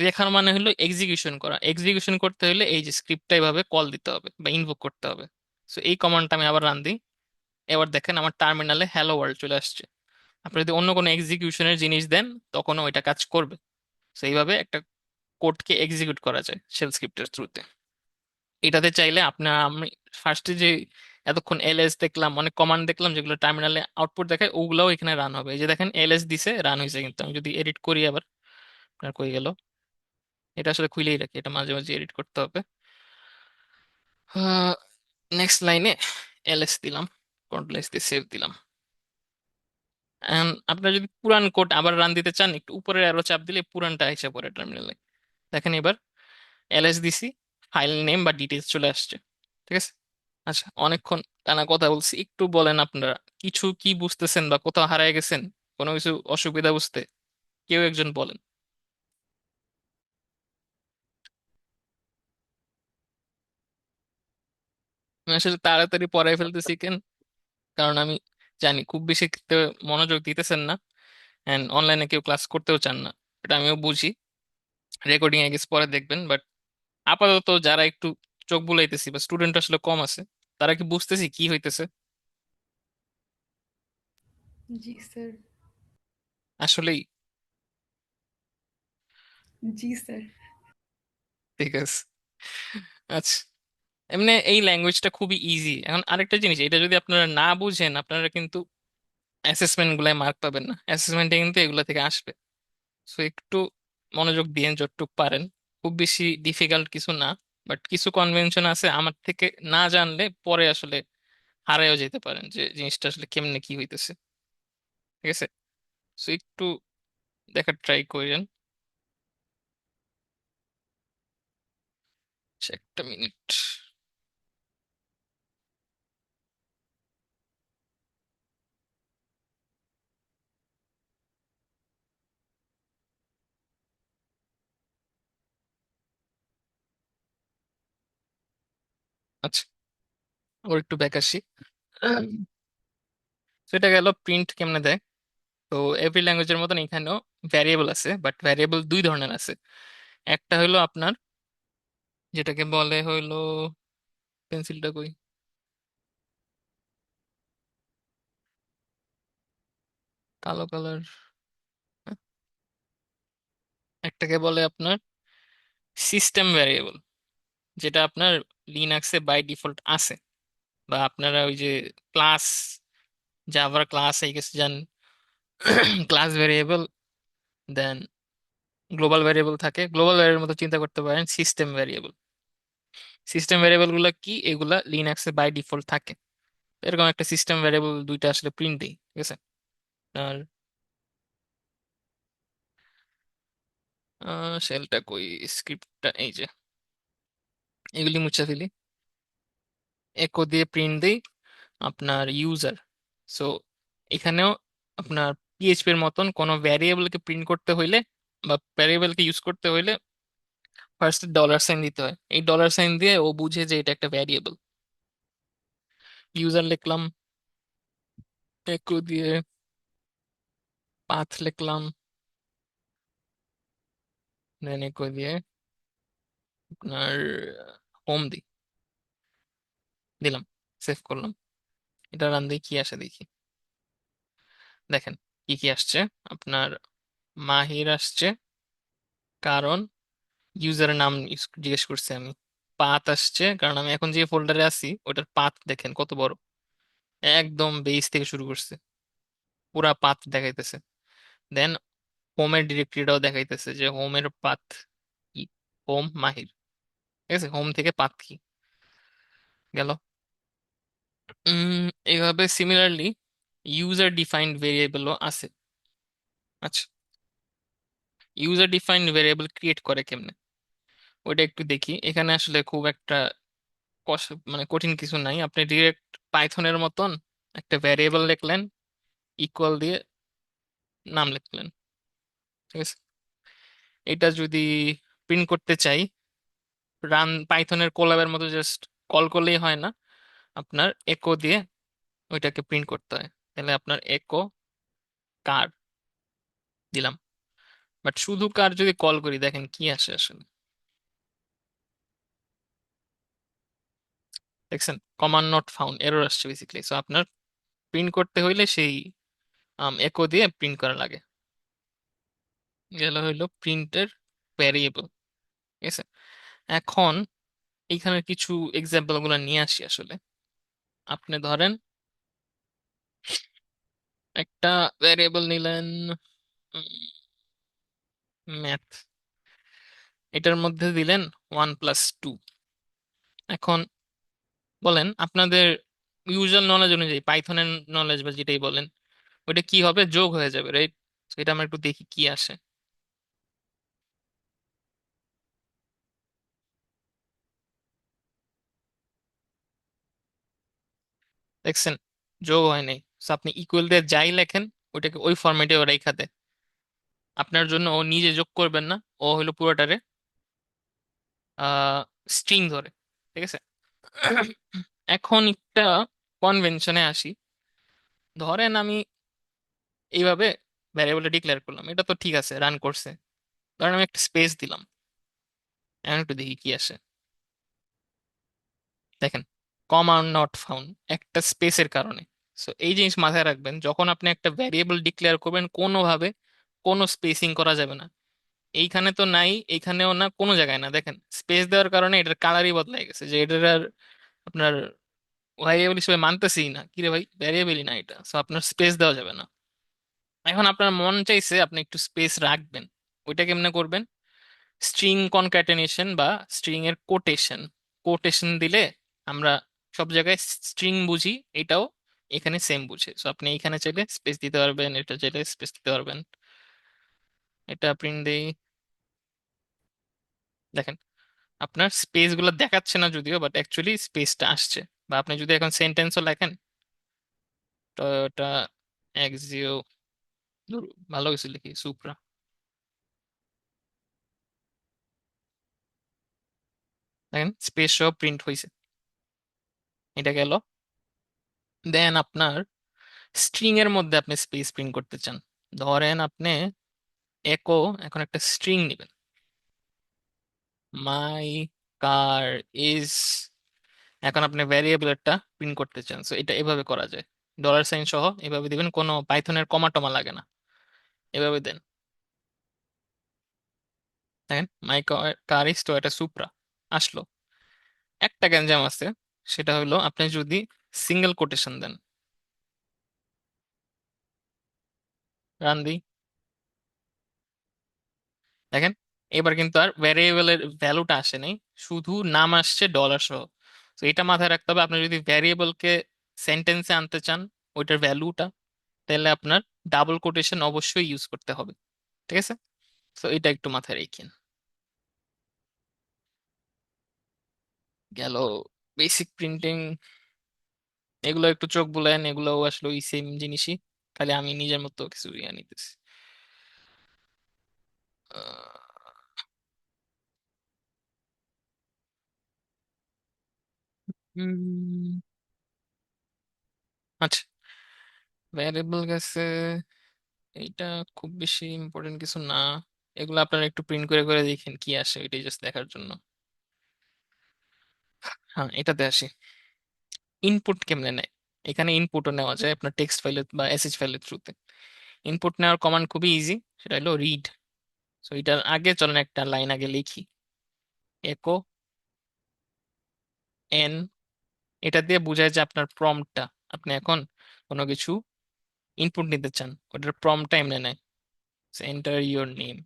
লেখার মানে হলো এক্সিকিউশন করা। এক্সিকিউশন করতে হলে এই যে স্ক্রিপ্টটা এভাবে কল দিতে হবে বা ইনভোক করতে হবে। সো এই কমান্ডটা আমি আবার রান দিই। এবার দেখেন আমার টার্মিনালে হ্যালো ওয়ার্ল্ড চলে আসছে। আপনি যদি অন্য কোনো এক্সিকিউশনের জিনিস দেন তখনও ওইটা কাজ করবে। সো এইভাবে একটা কোডকে এক্সিকিউট করা যায় শেল স্ক্রিপ্টের থ্রুতে। এটাতে চাইলে আপনার, আমি ফার্স্টে যে এতক্ষণ এলএস দেখলাম, অনেক কমান্ড দেখলাম যেগুলো টার্মিনালে আউটপুট দেখায়, ওগুলাও এখানে রান হবে। এই যে দেখেন এলএস দিছে, রান হয়েছে। কিন্তু আমি যদি এডিট করি আবার, আপনার কই গেল? এটা আসলে খুলেই রাখি, এটা মাঝে মাঝে এডিট করতে হবে। নেক্সট লাইনে এলএস দিলাম, কন্ট্রোল এস দিয়ে সেভ দিলাম। আপনার যদি পুরান কোড আবার রান দিতে চান, একটু উপরে আরো চাপ দিলে পুরানটা এসে পড়ে টার্মিনালে। দেখেন এবার এলএস দিছি, ফাইল নেম বা ডিটেলস চলে আসছে। ঠিক আছে, আচ্ছা অনেকক্ষণ টানা কথা বলছি, একটু বলেন আপনারা কিছু কি বুঝতেছেন বা কোথাও হারায় গেছেন, কোনো কিছু অসুবিধা বুঝতে? কেউ একজন বলেন। আমি আসলে তাড়াতাড়ি পড়াই ফেলতেছি কেন, কারণ আমি জানি খুব বেশি মনোযোগ দিতেছেন না, এন্ড অনলাইনে কেউ ক্লাস করতেও চান না। এটা আমিও বুঝি। রেকর্ডিং এ গেছে পরে দেখবেন, বাট আপাতত যারা একটু চোখ বুলাইতেছি বা স্টুডেন্ট আসলে কম আছে, তারা কি বুঝতেছি কি হইতেছে जी सर। আসলেই? जी सर। ঠিক আছে, আচ্ছা। এমনি এই ল্যাঙ্গুয়েজটা খুবই ইজি। এখন আরেকটা জিনিস, এটা যদি আপনারা না বুঝেন আপনারা কিন্তু অ্যাসেসমেন্ট গুলায় মার্ক পাবেন না। অ্যাসেসমেন্টে কিন্তু এগুলা থেকে আসবে। সো একটু মনোযোগ দিন যতটুকু পারেন। খুব বেশি ডিফিকাল্ট কিছু না, বাট কিছু কনভেনশন আছে আমার থেকে না জানলে পরে আসলে হারাইও যেতে পারেন যে জিনিসটা আসলে কেমনে কি হইতেছে। ঠিক আছে, সো একটু দেখার ট্রাই করেন। আচ্ছা, একটা মিনিট। আচ্ছা, ওর একটু ব্যাক আসি। সেটা গেল প্রিন্ট কেমনে দেয়। তো এভরি ল্যাঙ্গুয়েজের মতন এখানেও ভ্যারিয়েবল আছে, বাট ভ্যারিয়েবল দুই ধরনের আছে। একটা হলো আপনার যেটাকে বলে হইলো, পেন্সিলটা কই, কালো কালার, একটাকে বলে আপনার সিস্টেম ভ্যারিয়েবল। যেটা আপনার লিনাক্সে বাই ডিফল্ট আছে, বা আপনারা ওই যে ক্লাস, জাভার ক্লাস এই গেছে যান, ক্লাস ভেরিয়েবল, দেন গ্লোবাল ভেরিয়েবল থাকে। গ্লোবাল ভেরিয়েবল মতো চিন্তা করতে পারেন সিস্টেম ভেরিয়েবল। সিস্টেম ভেরিয়েবল গুলা কি, এগুলা লিনাক্সে বাই ডিফল্ট থাকে। এরকম একটা সিস্টেম ভেরিয়েবল দুইটা আসলে প্রিন্ট দিই, ঠিক আছে। আর শেলটা কই, স্ক্রিপ্টটা এই যে, এগুলি মুছে ফেলি, একো দিয়ে প্রিন্ট দিই আপনার ইউজার। সো এখানেও আপনার পিএইচপি এর মতন কোনো ভ্যারিয়েবলকে প্রিন্ট করতে হইলে বা ভ্যারিয়েবলকে ইউজ করতে হইলে ফার্স্ট ডলার সাইন দিতে হয়। এই ডলার সাইন দিয়ে ও বুঝে যে এটা একটা ভ্যারিয়েবল। ইউজার লিখলাম, একো দিয়ে পাথ লিখলাম, দেন একো দিয়ে আপনার হোম দিলাম, সেভ করলাম। এটা রান দিয়ে কি আসে দেখি। দেখেন কি কি আসছে আপনার, মাহির আসছে, কারণ ইউজারের নাম জিজ্ঞেস করছি আমি। পাথ আসছে কারণ আমি এখন যে ফোল্ডারে আছি ওটার পাথ দেখেন কত বড়, একদম বেস থেকে শুরু করছে, পুরা পাথ দেখাইতেছে। দেন হোমের ডিরেক্টরিটাও দেখাইতেছে যে হোমের পাথ কি, হোম মাহির, ঠিক আছে। হোম থেকে পাথ কি গেল। উম এইভাবে সিমিলারলি ইউজার ডিফাইন্ড ভেরিয়েবলও আছে। আচ্ছা, ইউজার ডিফাইন্ড ভেরিয়েবল ক্রিয়েট করে কেমনে ওইটা একটু দেখি। এখানে আসলে খুব একটা মানে কঠিন কিছু নাই। আপনি ডিরেক্ট পাইথনের মতন একটা ভ্যারিয়েবল লিখলেন, ইকুয়াল দিয়ে নাম লিখলেন, ঠিক আছে। এটা যদি প্রিন্ট করতে চাই, রান পাইথনের কোলাবের মতো জাস্ট কল করলেই হয় না, আপনার একো দিয়ে ওইটাকে প্রিন্ট করতে হয়। তাহলে আপনার একো কার দিলাম, বাট শুধু কার যদি কল করি দেখেন কি আসে আসলে, দেখছেন কমান্ড নট ফাউন্ড এরর আসছে বেসিক্যালি। সো আপনার প্রিন্ট করতে হইলে সেই একো দিয়ে প্রিন্ট করা লাগে। গেল হইলো প্রিন্টের ভ্যারিয়েবল, ঠিক আছে। এখন এইখানে কিছু এক্সাম্পল গুলো নিয়ে আসি আসলে। আপনি ধরেন একটা ভ্যারিয়েবল নিলেন ম্যাথ, এটার মধ্যে দিলেন 1+2। এখন বলেন আপনাদের ইউজুয়াল নলেজ অনুযায়ী, পাইথনের নলেজ বা যেটাই বলেন, ওটা কি হবে, যোগ হয়ে যাবে, রাইট। এটা আমরা একটু দেখি কি আসে। দেখছেন যোগ হয় নাই। So আপনি ইকুয়াল দিয়ে যাই লেখেন ওইটাকে ওই ফরম্যাটে ওরাই খাতে, আপনার জন্য ও নিজে যোগ করবেন না, ও হলো পুরোটারে স্ট্রিং ধরে, ঠিক আছে। এখন একটা কনভেনশনে আসি। ধরেন আমি এইভাবে ভ্যারিয়েবলটা ডিক্লেয়ার করলাম, এটা তো ঠিক আছে, রান করছে। ধরেন আমি একটা স্পেস দিলাম, এখন একটু দেখি কি আসে। দেখেন কমান্ড নট ফাউন্ড, একটা স্পেসের কারণে। সো এই জিনিস মাথায় রাখবেন, যখন আপনি একটা ভ্যারিয়েবল ডিক্লেয়ার করবেন কোনোভাবে কোনো স্পেসিং করা যাবে না। এইখানে তো নাই, এইখানেও না, কোনো জায়গায় না। দেখেন স্পেস দেওয়ার কারণে এটার কালারই বদলাই গেছে, যে এটার আর আপনার ভ্যারিয়েবল হিসেবে মানতেছি না, কি রে ভাই ভ্যারিয়েবলই না এটা। সো আপনার স্পেস দেওয়া যাবে না। এখন আপনার মন চাইছে আপনি একটু স্পেস রাখবেন, ওইটা কেমনে করবেন, স্ট্রিং কনক্যাটেনেশন বা স্ট্রিং এর কোটেশন। কোটেশন দিলে আমরা সব জায়গায় স্ট্রিং বুঝি, এটাও এখানে সেম বুঝে। সো আপনি এখানে চাইলে স্পেস দিতে পারবেন, এটা চাইলে স্পেস দিতে পারবেন। এটা প্রিন্ট দেই, দেখেন আপনার স্পেস গুলো দেখাচ্ছে না যদিও, বাট অ্যাকচুয়ালি স্পেসটা আসছে। বা আপনি যদি এখন সেন্টেন্সও লেখেন, টয়োটা এক্সিও, ভালো কিছু লিখি সুপ্রা, দেখেন স্পেস সহ প্রিন্ট হয়েছে, এটা গেল। দেন আপনার স্ট্রিং এর মধ্যে আপনি স্পেস প্রিন্ট করতে চান, ধরেন আপনি একো এখন একটা স্ট্রিং নেবেন, মাই কার ইজ, এখন আপনি ভ্যারিয়েবলটা প্রিন্ট করতে চান। সো এটা এভাবে করা যায়, ডলার সাইন সহ এভাবে দিবেন, কোনো পাইথনের কমা টমা লাগে না, এভাবে দেন। দেখেন মাই কার ইজ টয়োটা সুপ্রা আসলো। একটা গ্যাঞ্জাম আছে, সেটা হলো আপনি যদি সিঙ্গেল কোটেশন দেন। রান দিই, দেখেন এবার কিন্তু আর ভ্যারিয়েবলের ভ্যালুটা আসে নাই, শুধু নাম আসছে ডলার সহ। তো এটা মাথায় রাখতে হবে, আপনি যদি ভ্যারিয়েবলকে সেন্টেন্সে আনতে চান ওইটার ভ্যালুটা, তাহলে আপনার ডাবল কোটেশন অবশ্যই ইউজ করতে হবে। ঠিক আছে, তো এটা একটু মাথায় রেখেন। গেল বেসিক প্রিন্টিং, এগুলো একটু চোখ বুলায়েন, এগুলো আসলে ওই সেম জিনিসই, খালি আমি নিজের মতো কিছু ইয়ে নিতেছি। আহ, উম, আচ্ছা, ভ্যারিয়েবল গেছে, এটা খুব বেশি ইম্পর্টেন্ট কিছু না। এগুলো আপনারা একটু প্রিন্ট করে করে দেখেন কি আসে, এটাই জাস্ট দেখার জন্য। হ্যাঁ, এটাতে আসি। ইনপুট কেমনে নেয়, এখানে ইনপুটও নেওয়া যায় আপনার টেক্সট ফাইলের বা এসএইচ ফাইলের থ্রুতে। ইনপুট নেওয়ার কমান্ড খুবই ইজি, সেটা হলো রিড। সো এটার আগে চলেন একটা লাইন আগে লিখি, একো এন। এটা দিয়ে বোঝায় যে আপনার প্রম্পটটা, আপনি এখন কোনো কিছু ইনপুট নিতে চান, ওটার প্রম্পটটা এমনি নেয়। এন্টার ইওর নেম,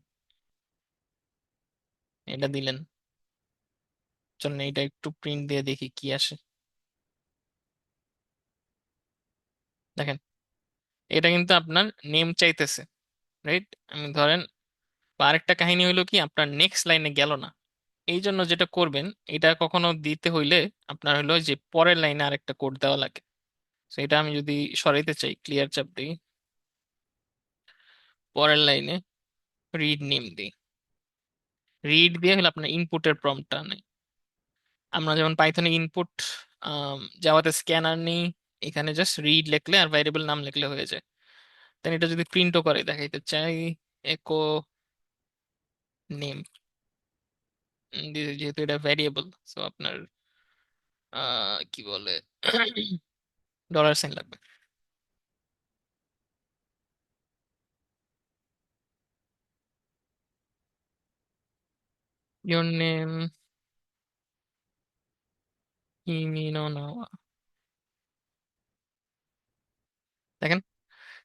এটা দিলেন। চলেন এটা একটু প্রিন্ট দিয়ে দেখি কি আসে। দেখেন এটা কিন্তু আপনার নেম চাইতেছে, রাইট? আমি ধরেন, বা আরেকটা কাহিনী হইলো কি, আপনার নেক্সট লাইনে গেল না। এই জন্য যেটা করবেন, এটা কখনো দিতে হইলে আপনার হলো যে পরের লাইনে আরেকটা কোড দেওয়া লাগে। তো এটা আমি যদি সরাইতে চাই, ক্লিয়ার চাপ দিই, পরের লাইনে রিড নেম দিই। রিড দিয়ে হলে আপনার ইনপুটের প্রম্পটটা নেই। আমরা যেমন পাইথনে ইনপুট, জাভাতে স্ক্যানার নেই, এখানে জাস্ট রিড লিখলে আর ভ্যারিয়েবল নাম লিখলে হয়ে যায়। দেন এটা যদি প্রিন্টও করে দেখাইতে চাই, একো নেম, যেহেতু এটা ভ্যারিয়েবল, সো আপনার কি বলে ডলার সাইন লাগবে। ইওর নেম ইমিনো নাওয়া। দেখেন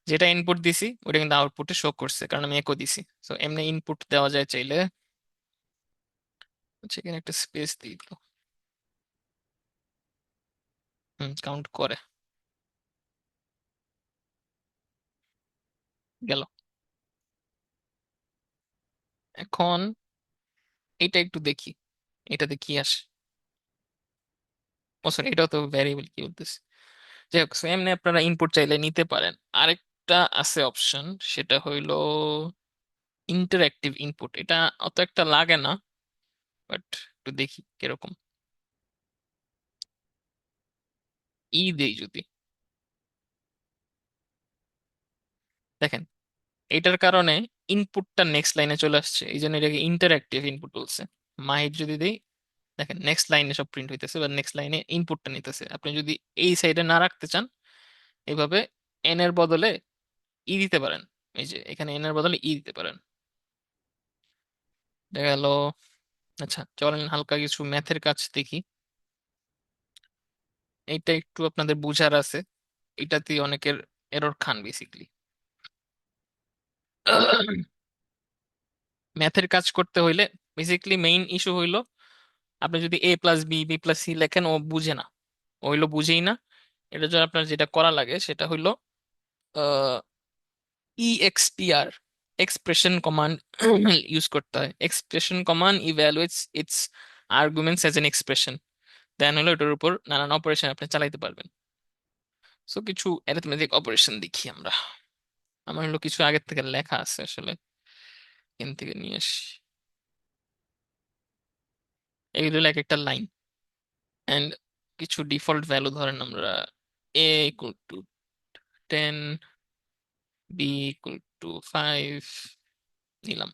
যেটা ইনপুট দিছি ওটা কিন্তু আউটপুটে শো করছে, কারণ আমি একো দিছি। তো এমনি ইনপুট দেওয়া যায় চাইলে। আচ্ছা, এখানে একটা স্পেস দিই তো। কাউন্ট করে, গেল। এখন এটা একটু দেখি, এটাতে কি আসে। ও সরি, এটাও তো ভ্যারিয়েবল, কি বলতেছি। যাই হোক, so এমনি আপনারা ইনপুট চাইলে নিতে পারেন। আরেকটা আছে অপশন, সেটা হইলো ইন্টারঅ্যাক্টিভ ইনপুট। এটা অত একটা লাগে না, বাট একটু দেখি কিরকম। দেই যদি, দেখেন এটার কারণে ইনপুটটা নেক্সট লাইনে চলে আসছে, এই জন্য এটাকে ইন্টারঅ্যাক্টিভ ইনপুট বলছে। মাহির যদি দেই, দেখেন নেক্সট লাইনে সব প্রিন্ট হইতেছে বা নেক্সট লাইনে ইনপুটটা নিতেছে। আপনি যদি এই সাইডে না রাখতে চান, এভাবে এন এর বদলে দিতে পারেন। এই যে এখানে এন এর বদলে দিতে পারেন, দেখা গেল। আচ্ছা চলেন হালকা কিছু ম্যাথের কাজ দেখি। এইটা একটু আপনাদের বুঝার আছে, এটাতে অনেকের এরর খান বেসিকলি। ম্যাথের কাজ করতে হইলে বেসিকলি মেইন ইস্যু হইলো, আপনি যদি A plus B B plus C লেখেন ও বুঝে না, ও হইলো বুঝেই না। এটা জন্য আপনার যেটা করা লাগে সেটা হইলো EXPR, এক্সপ্রেশন কমান্ড ইউজ করতে হয়। Expression command evaluates its arguments as an expression, then হলো এটার উপর নানান অপারেশন আপনি চালাইতে পারবেন। সো কিছু অ্যারিথমেটিক অপারেশন দেখি আমরা। আমার হলো কিছু আগের থেকে লেখা আছে আসলে, এখান থেকে নিয়ে আসি। এগুলো হলো এক একটা লাইন, এন্ড কিছু ডিফল্ট ভ্যালু ধরেন আমরা a = 10, b = 5 নিলাম।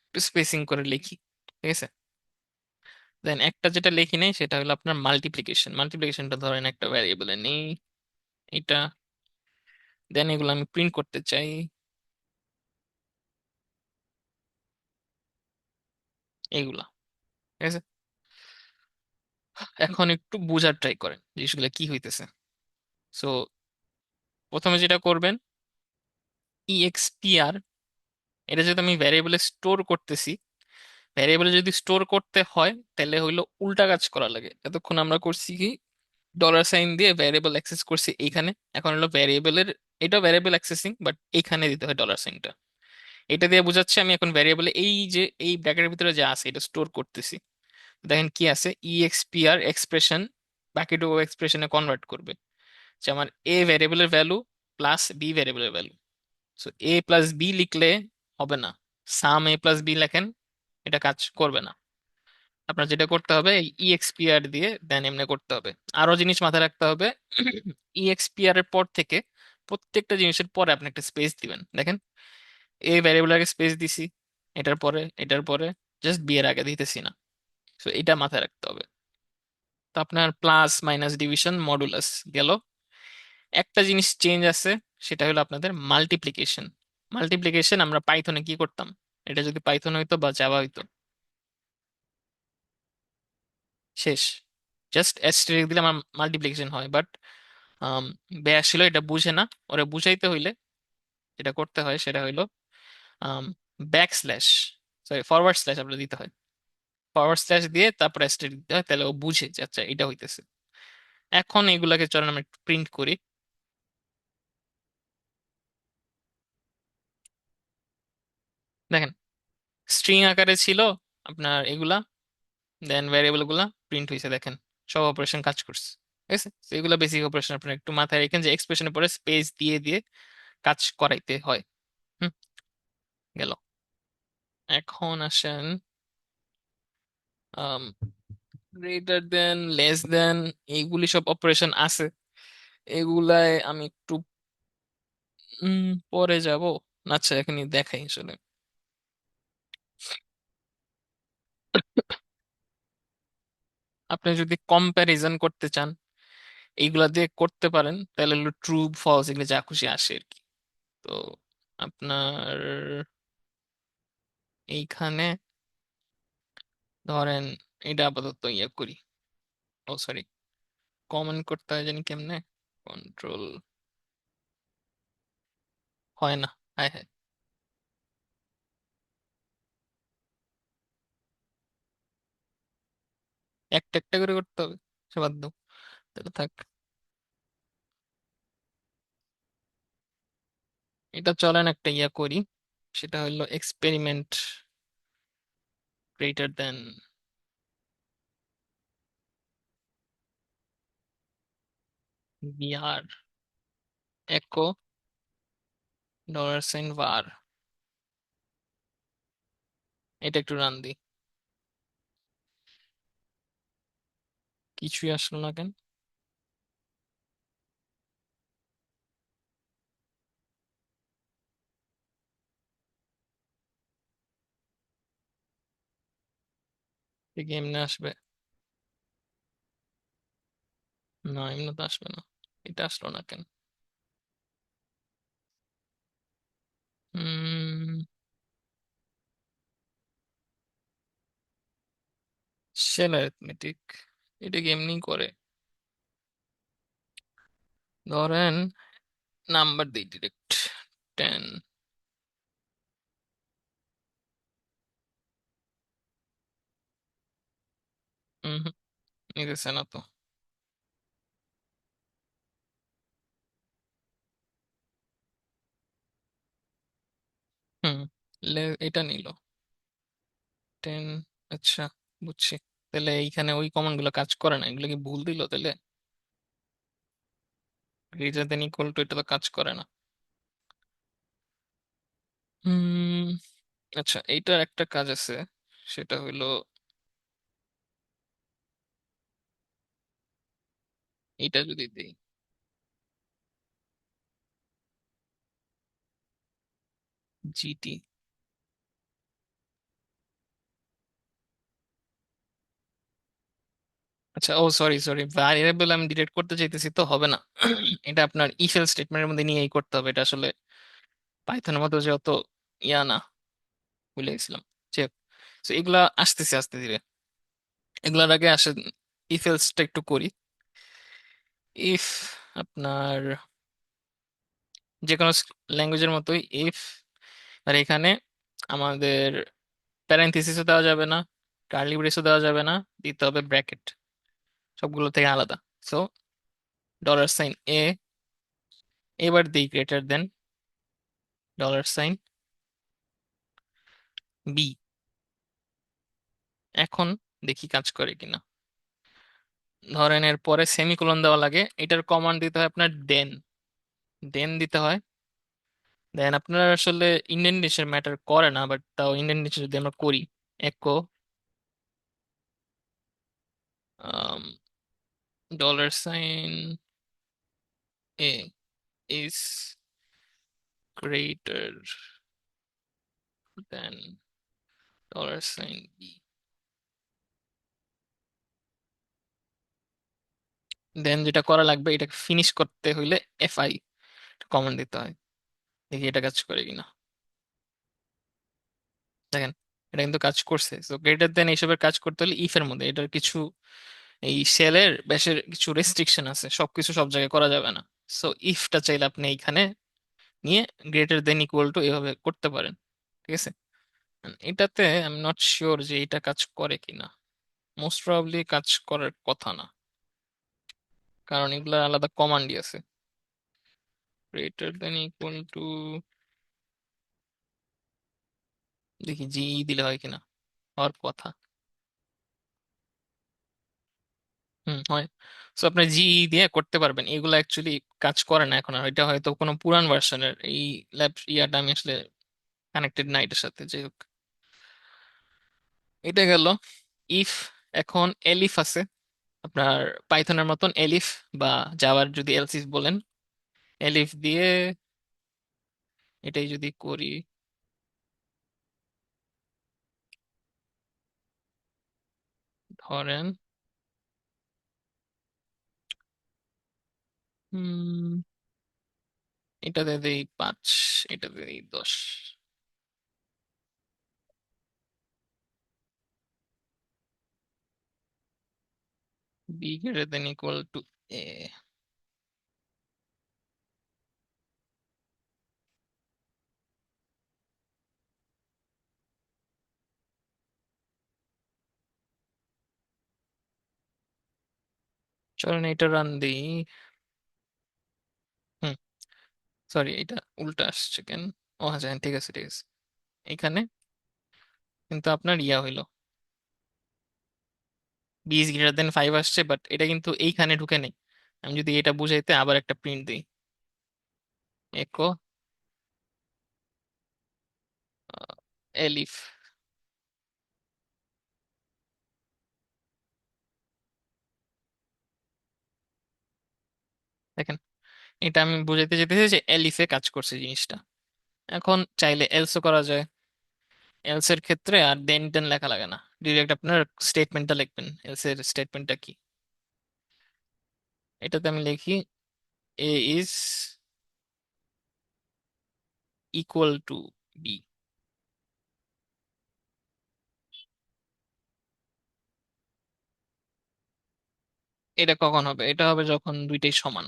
একটু স্পেসিং করে লিখি, ঠিক আছে। দেন একটা যেটা লিখি নাই সেটা হলো আপনার মাল্টিপ্লিকেশন। মাল্টিপ্লিকেশনটা ধরেন একটা ভ্যারিয়েবলে নেই, এটা। দেন এগুলো আমি প্রিন্ট করতে চাই, এইগুলা। ঠিক আছে, এখন একটু বোঝার ট্রাই করেন জিনিসগুলো কি হইতেছে। সো প্রথমে যেটা করবেন, ইএক্সপিআর, এটা যেহেতু আমি ভ্যারিয়েবলে স্টোর করতেছি, ভ্যারিয়েবলে যদি স্টোর করতে হয় তাহলে হইলো উল্টা কাজ করা লাগে। এতক্ষণ আমরা করছি কি, $সাইন দিয়ে ভ্যারিয়েবল অ্যাক্সেস করছি এইখানে, এখন হলো ভ্যারিয়েবলের, এটা ভ্যারিয়েবল অ্যাক্সেসিং বাট এইখানে দিতে হয় $সাইনটা। এটা দিয়ে বোঝাচ্ছে আমি এখন ভ্যারিয়েবলে এই যে এই ব্র্যাকেটের ভিতরে যা আছে এটা স্টোর করতেছি। দেখেন কি আছে, ইএক্সপিআর এক্সপ্রেশন বাকিটুকু এক্সপ্রেশনে কনভার্ট করবে, যে আমার এ ভ্যারিয়েবলের ভ্যালু প্লাস বি ভ্যারিয়েবলের ভ্যালু। সো এ প্লাস বি লিখলে হবে না, সাম এ প্লাস বি লেখেন, এটা কাজ করবে না। আপনার যেটা করতে হবে, ইএক্সপিআর দিয়ে দেন এমনি করতে হবে। আরো জিনিস মাথায় রাখতে হবে, ইএক্সপিআর এর পর থেকে প্রত্যেকটা জিনিসের পরে আপনি একটা স্পেস দিবেন। দেখেন, এ ভ্যারিয়েবল আগে স্পেস দিছি, এটার পরে জাস্ট বি এর আগে দিতেছি না। তো এটা মাথায় রাখতে হবে। তো আপনার প্লাস মাইনাস ডিভিশন মডুলাস গেল। একটা জিনিস চেঞ্জ আছে, সেটা হলো আপনাদের মাল্টিপ্লিকেশন। মাল্টিপ্লিকেশন আমরা পাইথনে কি করতাম, এটা যদি পাইথন হইতো বা জাভা হইতো, শেষ, জাস্ট অ্যাস্টেরিস্ক দিলে আমার মাল্টিপ্লিকেশন হয়। বাট ব্যাস ছিল এটা বুঝে না, ওরা বুঝাইতে হইলে যেটা করতে হয় সেটা হইলো back slash, sorry forward slash আপনার দিতে হয়। ফরওয়ার্ড স্ল্যাশ দিয়ে তারপর অ্যাস্টেরিস্ক দিতে হয়, তাহলে ও বুঝে যে আচ্ছা এটা হইতেছে। এখন এগুলাকে চলেন আমরা প্রিন্ট করি। দেখেন, স্ট্রিং আকারে ছিল আপনার এগুলা, দেন ভ্যারিয়েবল গুলা প্রিন্ট হয়েছে, দেখেন সব অপারেশন কাজ করছে। ঠিক আছে, তো এগুলো বেসিক অপারেশন আপনার একটু মাথায় রাখেন, যে এক্সপ্রেশনের পরে স্পেস দিয়ে দিয়ে কাজ করাইতে হয়। হুম, গেল। এখন আসেন গ্রেটার দেন, লেস দেন, এইগুলি সব অপারেশন আছে, এগুলায় আমি একটু পরে যাব। আচ্ছা এখনই দেখাই আসলে। আপনি যদি কম্প্যারিজন করতে চান, এইগুলা দিয়ে করতে পারেন, তাহলে হলো ট্রু ফলস এগুলো যা খুশি আসে আর কি। তো আপনার এইখানে ধরেন এটা আপাতত ইয়ে করি, ও সরি, কমেন্ট করতে হয় জানি কেমনে, কন্ট্রোল হয় না, হ্যাঁ হ্যাঁ, একটা একটা করে করতে হবে, সে বাদ দাও, তাহলে থাক। এটা চলেন একটা ইয়া করি, সেটা হলো এক্সপেরিমেন্ট গ্রেটার দেন বিআর একো $সাইন var, এটা একটু রান দিই, কিছুই আসলো না কেন। ঠিক এমনি আসবে, না এমনি তো আসবে না, এটা আসলো না কেন। উম শেল অ্যারিথমেটিক, এটা কি এমনি করে, ধরেন নাম্বার দিই ডিরেক্ট 10। হুম, নিতেছে না তো। হুম, এটা নিল 10। আচ্ছা, বুঝছি। তাহলে এইখানে ওই কমান্ড গুলো কাজ করে না, এগুলো কি ভুল দিল তাহলে, গ্রেটার দেন ইকুয়াল টু এটা তো কাজ করে না। হুম, আচ্ছা এইটার একটা কাজ আছে, সেটা হইলো এটা যদি দিই জিটি, আচ্ছা ও সরি সরি, ভ্যারিয়েবল আমি ডিলিট করতে চাইতেছি তো হবে না। এটা আপনার ইফ এলস স্টেটমেন্টের মধ্যে নিয়েই করতে হবে, এটা আসলে পাইথনের মতো যে অত ইয়া না, ভুলে গেছিলাম। যাই হোক, তো এগুলা আসতেছে আস্তে ধীরে। এগুলার আগে আসেন ইফ এলসটা একটু করি। ইফ আপনার যে কোনো ল্যাঙ্গুয়েজের মতোই ইফ, আর এখানে আমাদের প্যারেন্থেসিসও দেওয়া যাবে না, কার্লি ব্রেসও দেওয়া যাবে না, দিতে হবে ব্র্যাকেট, সবগুলো থেকে আলাদা। সো $, এবার দিই গ্রেটার দেন $, এখন দেখি কাজ করে কিনা। ধরেন এর পরে সেমিকোলন দেওয়া লাগে, এটার কমান্ড দিতে হয় আপনার দেন, দিতে হয়। দেন আপনার আসলে ইন্ডেন্টেশন ম্যাটার করে না, বাট তাও ইন্ডেন্টেশন যদি আমরা করি, একো $, এ ইজ গ্রেটার দেন $, দেন যেটা করা লাগবে এটাকে ফিনিশ করতে হইলে FI কমান্ড দিতে হয়। দেখি এটা কাজ করে কিনা। দেখেন এটা কিন্তু কাজ করছে। তো গ্রেটার দেন এইসবের কাজ করতে হলে ইফ এর মধ্যে এটার কিছু, এই সেলের ব্যাসের কিছু রেস্ট্রিকশন আছে, সবকিছু সব জায়গায় করা যাবে না। সো ইফটা চাইলে আপনি এইখানে নিয়ে গ্রেটার দেন ইকুয়াল টু এভাবে করতে পারেন, ঠিক আছে। এটাতে আমি নট শিওর যে এটা কাজ করে কিনা, মোস্ট প্রবাবলি কাজ করার কথা না, কারণ এগুলা আলাদা কমান্ডই আছে। গ্রেটার দেন ইকুয়াল টু, দেখি জি দিলে হয় কিনা, হওয়ার কথা। হয়। সো আপনি জি দিয়ে করতে পারবেন, এগুলো অ্যাকচুয়ালি কাজ করে না এখন আর, এটা হয়তো কোনো পুরান ভার্সনের এই ল্যাব ইয়াটা, আমি আসলে কানেক্টেড না এটার সাথে, যাই হোক। এটা গেল ইফ। এখন এলিফ আছে আপনার, পাইথনের মতন এলিফ, বা জাভার যদি এলসিফ বলেন, এলিফ দিয়ে এটাই যদি করি, ধরেন হুম এটাতে দেই 5, এটাতে দেই 10, B greater than equal to A. চলেন এটা রান দিই। হুম সরি, এটা উল্টা আসছে কেন? ও আচ্ছা হ্যাঁ, ঠিক আছে ঠিক আছে। এখানে কিন্তু আপনার ইয়া হইলো, বি ইজ গ্রেটার দেন 5 আসছে, বাট এটা কিন্তু এইখানে ঢুকে নেই। আমি যদি এটা বুঝাইতে আবার একটা প্রিন্ট দিই, একো এলিফ, দেখেন এটা আমি বুঝাইতে যেতেছি যে এলিফে কাজ করছে জিনিসটা। এখন চাইলে এলসও করা যায়, এলস এর ক্ষেত্রে আর দেন টেন লেখা লাগে না, ডিরেক্ট আপনার স্টেটমেন্টটা লিখবেন, এলস এর স্টেটমেন্টটা কি। এটাতে আমি লিখি এ ইজ ইকুয়াল টু বি। এটা কখন হবে? এটা হবে যখন দুইটাই সমান।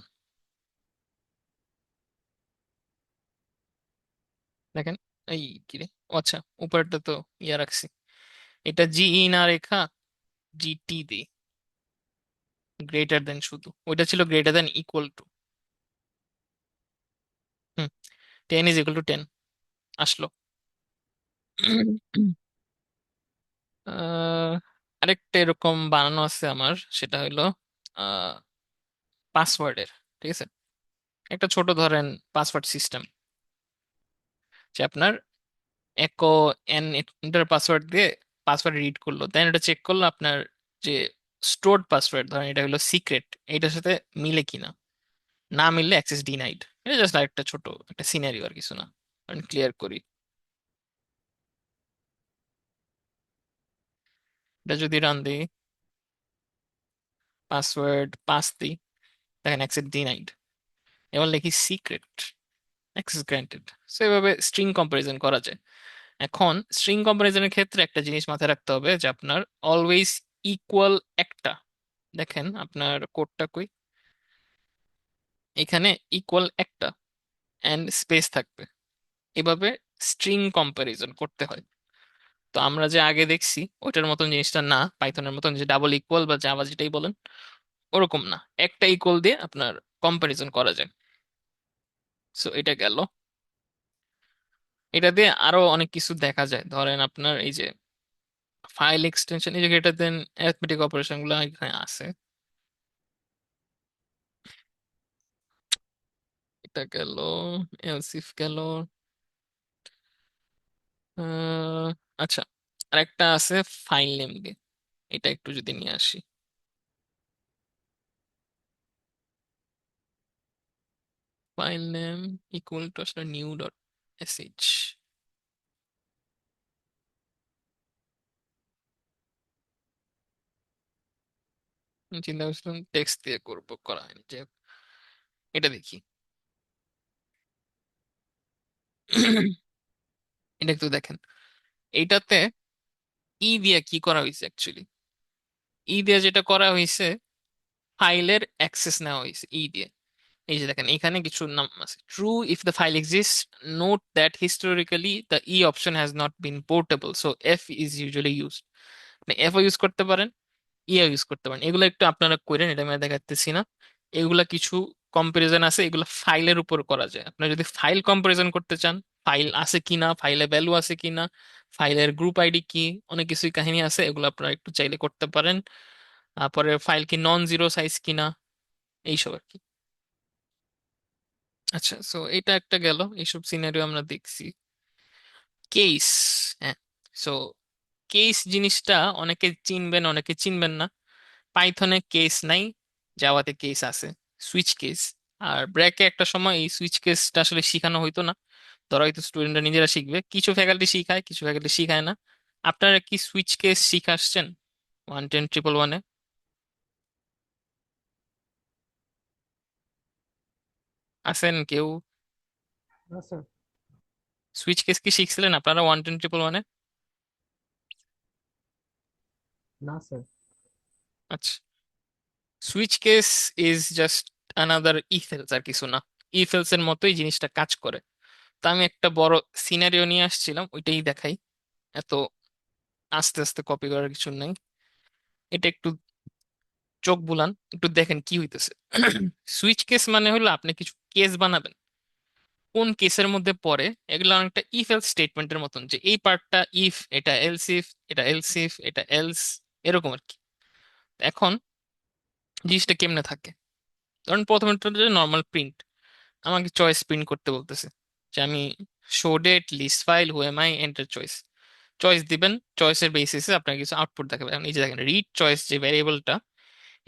দেখেন এই কি রে, ও আচ্ছা উপরেরটা তো ইয়া রাখছি, এটা জি না রেখা জি টি দিই, গ্রেটার দেন, শুধু ওইটা ছিল গ্রেটার দেন ইকুয়াল টু। হুম 10 = 10 আসলো। আহ, আরেকটা এরকম বানানো আছে আমার, সেটা হলো পাসওয়ার্ডের, ঠিক আছে। একটা ছোট ধরেন পাসওয়ার্ড সিস্টেম, যে আপনার একো এন এন্টার পাসওয়ার্ড দিয়ে পাসওয়ার্ড রিড করলো, দেন এটা চেক করলো আপনার যে স্টোরড পাসওয়ার্ড, ধরেন এটা হলো সিক্রেট, এটার সাথে মিলে কিনা, না মিললে অ্যাক্সেস ডিনাইড। এটা জাস্ট একটা ছোট একটা সিনারিও, আর কিছু না। ক্লিয়ার করি, এটা যদি রান দিই, পাসওয়ার্ড পাস দিই, দেখেন অ্যাক্সেস ডিনাইড। এবার লিখি সিক্রেট, অ্যাক্সেস গ্রান্টেড। সো এভাবে স্ট্রিং কম্পারিজন করা যায়। এখন স্ট্রিং কম্পারিজনের ক্ষেত্রে একটা জিনিস মাথায় রাখতে হবে যে আপনার অলওয়েজ ইকুয়াল একটা, দেখেন আপনার কোডটা কই, এখানে ইকুয়াল একটা এন্ড স্পেস থাকবে, এভাবে স্ট্রিং কম্পারিজন করতে হয়। তো আমরা যে আগে দেখছি ওইটার মতন জিনিসটা না, পাইথনের মতন যে ডাবল ইকুয়াল বা জাভা যেটাই বলেন ওরকম না, একটা ইকুয়াল দিয়ে আপনার কম্পারিজন করা যায়। সো এটা গেল। এটা দিয়ে আরো অনেক কিছু দেখা যায়, ধরেন আপনার এই যে ফাইল এক্সটেনশন, এই যে এটা দেন অ্যারিথমেটিক অপারেশন গুলো এখানে আছে। এটা গেল, এলসিফ গেল। আহ, আচ্ছা, আরেকটা আছে ফাইল নেম দিয়ে, এটা একটু যদি নিয়ে আসি। ফাইল নেম ইকুয়াল টু আসলে নিউ ডট এসএইচ, চিন্তা করছিলাম টেক্সট দিয়ে করবো, করা হয়নি, যে এটা দেখি। এটা একটু দেখেন, এইটাতে ই দিয়ে কি করা হয়েছে অ্যাকচুয়ালি, ই দিয়ে যেটা করা হয়েছে ফাইলের অ্যাক্সেস নেওয়া হয়েছে ই দিয়ে। এই যে দেখেন এখানে কিছু নাম আছে, true if the file exist, note that historically the E option has not been portable, so F is usually used. আপনি এফও ইউজ করতে পারেন, ইও ইউজ করতে পারেন, এগুলো একটু আপনারা করেন, এটা আমি আর দেখাতেছি না। এগুলা কিছু কম্পারিজন আছে, এগুলো ফাইলের উপর করা যায়। আপনারা যদি ফাইল কম্পারিজন করতে চান, ফাইল আছে কিনা, ফাইলে ভ্যালু আছে কিনা, ফাইলের গ্রুপ আইডি কি, অনেক কিছুই কাহিনী আছে, এগুলো আপনারা একটু চাইলে করতে পারেন। তারপরে ফাইল কি নন জিরো সাইজ কিনা, এইসব আর কি। আচ্ছা, সো এটা একটা গেল, এইসব সিনারিও আমরা দেখছি। কেস, হ্যাঁ, সো কেস জিনিসটা অনেকে চিনবেন অনেকে চিনবেন না। পাইথনে কেস নাই, জাভাতে কেস আছে, সুইচ কেস। আর ব্র্যাকে একটা সময় এই সুইচ কেসটা আসলে শেখানো হইতো না, ধরা হয়তো স্টুডেন্টরা নিজেরা শিখবে, কিছু ফ্যাকাল্টি শিখায় কিছু ফ্যাকাল্টি শিখায় না। আপনারা কি সুইচ কেস শিখে আসছেন 110 111-এ? আছেন কেউ? না স্যার। সুইচ কেস কি শিখছিলেন আপনারা 110 111-এ? না স্যার। আচ্ছা, switch case is just another if else, আর কিছু না। ইফেলস এর মতোই জিনিসটা কাজ করে। তো আমি একটা বড় সিনারিও নিয়ে আসছিলাম, ওইটাই দেখাই, এত আস্তে আস্তে কপি করার কিছু নাই। এটা একটু চোখ বুলান, একটু দেখেন কি হইতেছে। সুইচ কেস মানে হলো আপনি কিছু কেস বানাবেন, কোন কেসের মধ্যে পড়ে, এগুলো অনেকটা ইফ এলস স্টেটমেন্টের মতন, যে এই পার্টটা ইফ, এটা এলস ইফ, এটা এলস ইফ, এটা এলস, এরকম আর কি। এখন জিনিসটা কেমনে থাকে, ধরেন প্রথমে নর্মাল প্রিন্ট, আমাকে চয়েস প্রিন্ট করতে বলতেছে, যে আমি show date list file who am I enter choice. Choice দিবেন, চয়েসের বেসিসে আপনার কিছু আউটপুট দেখাবে। এখন এই যে দেখেন রিড চয়েস যে ভ্যারিয়েবলটা,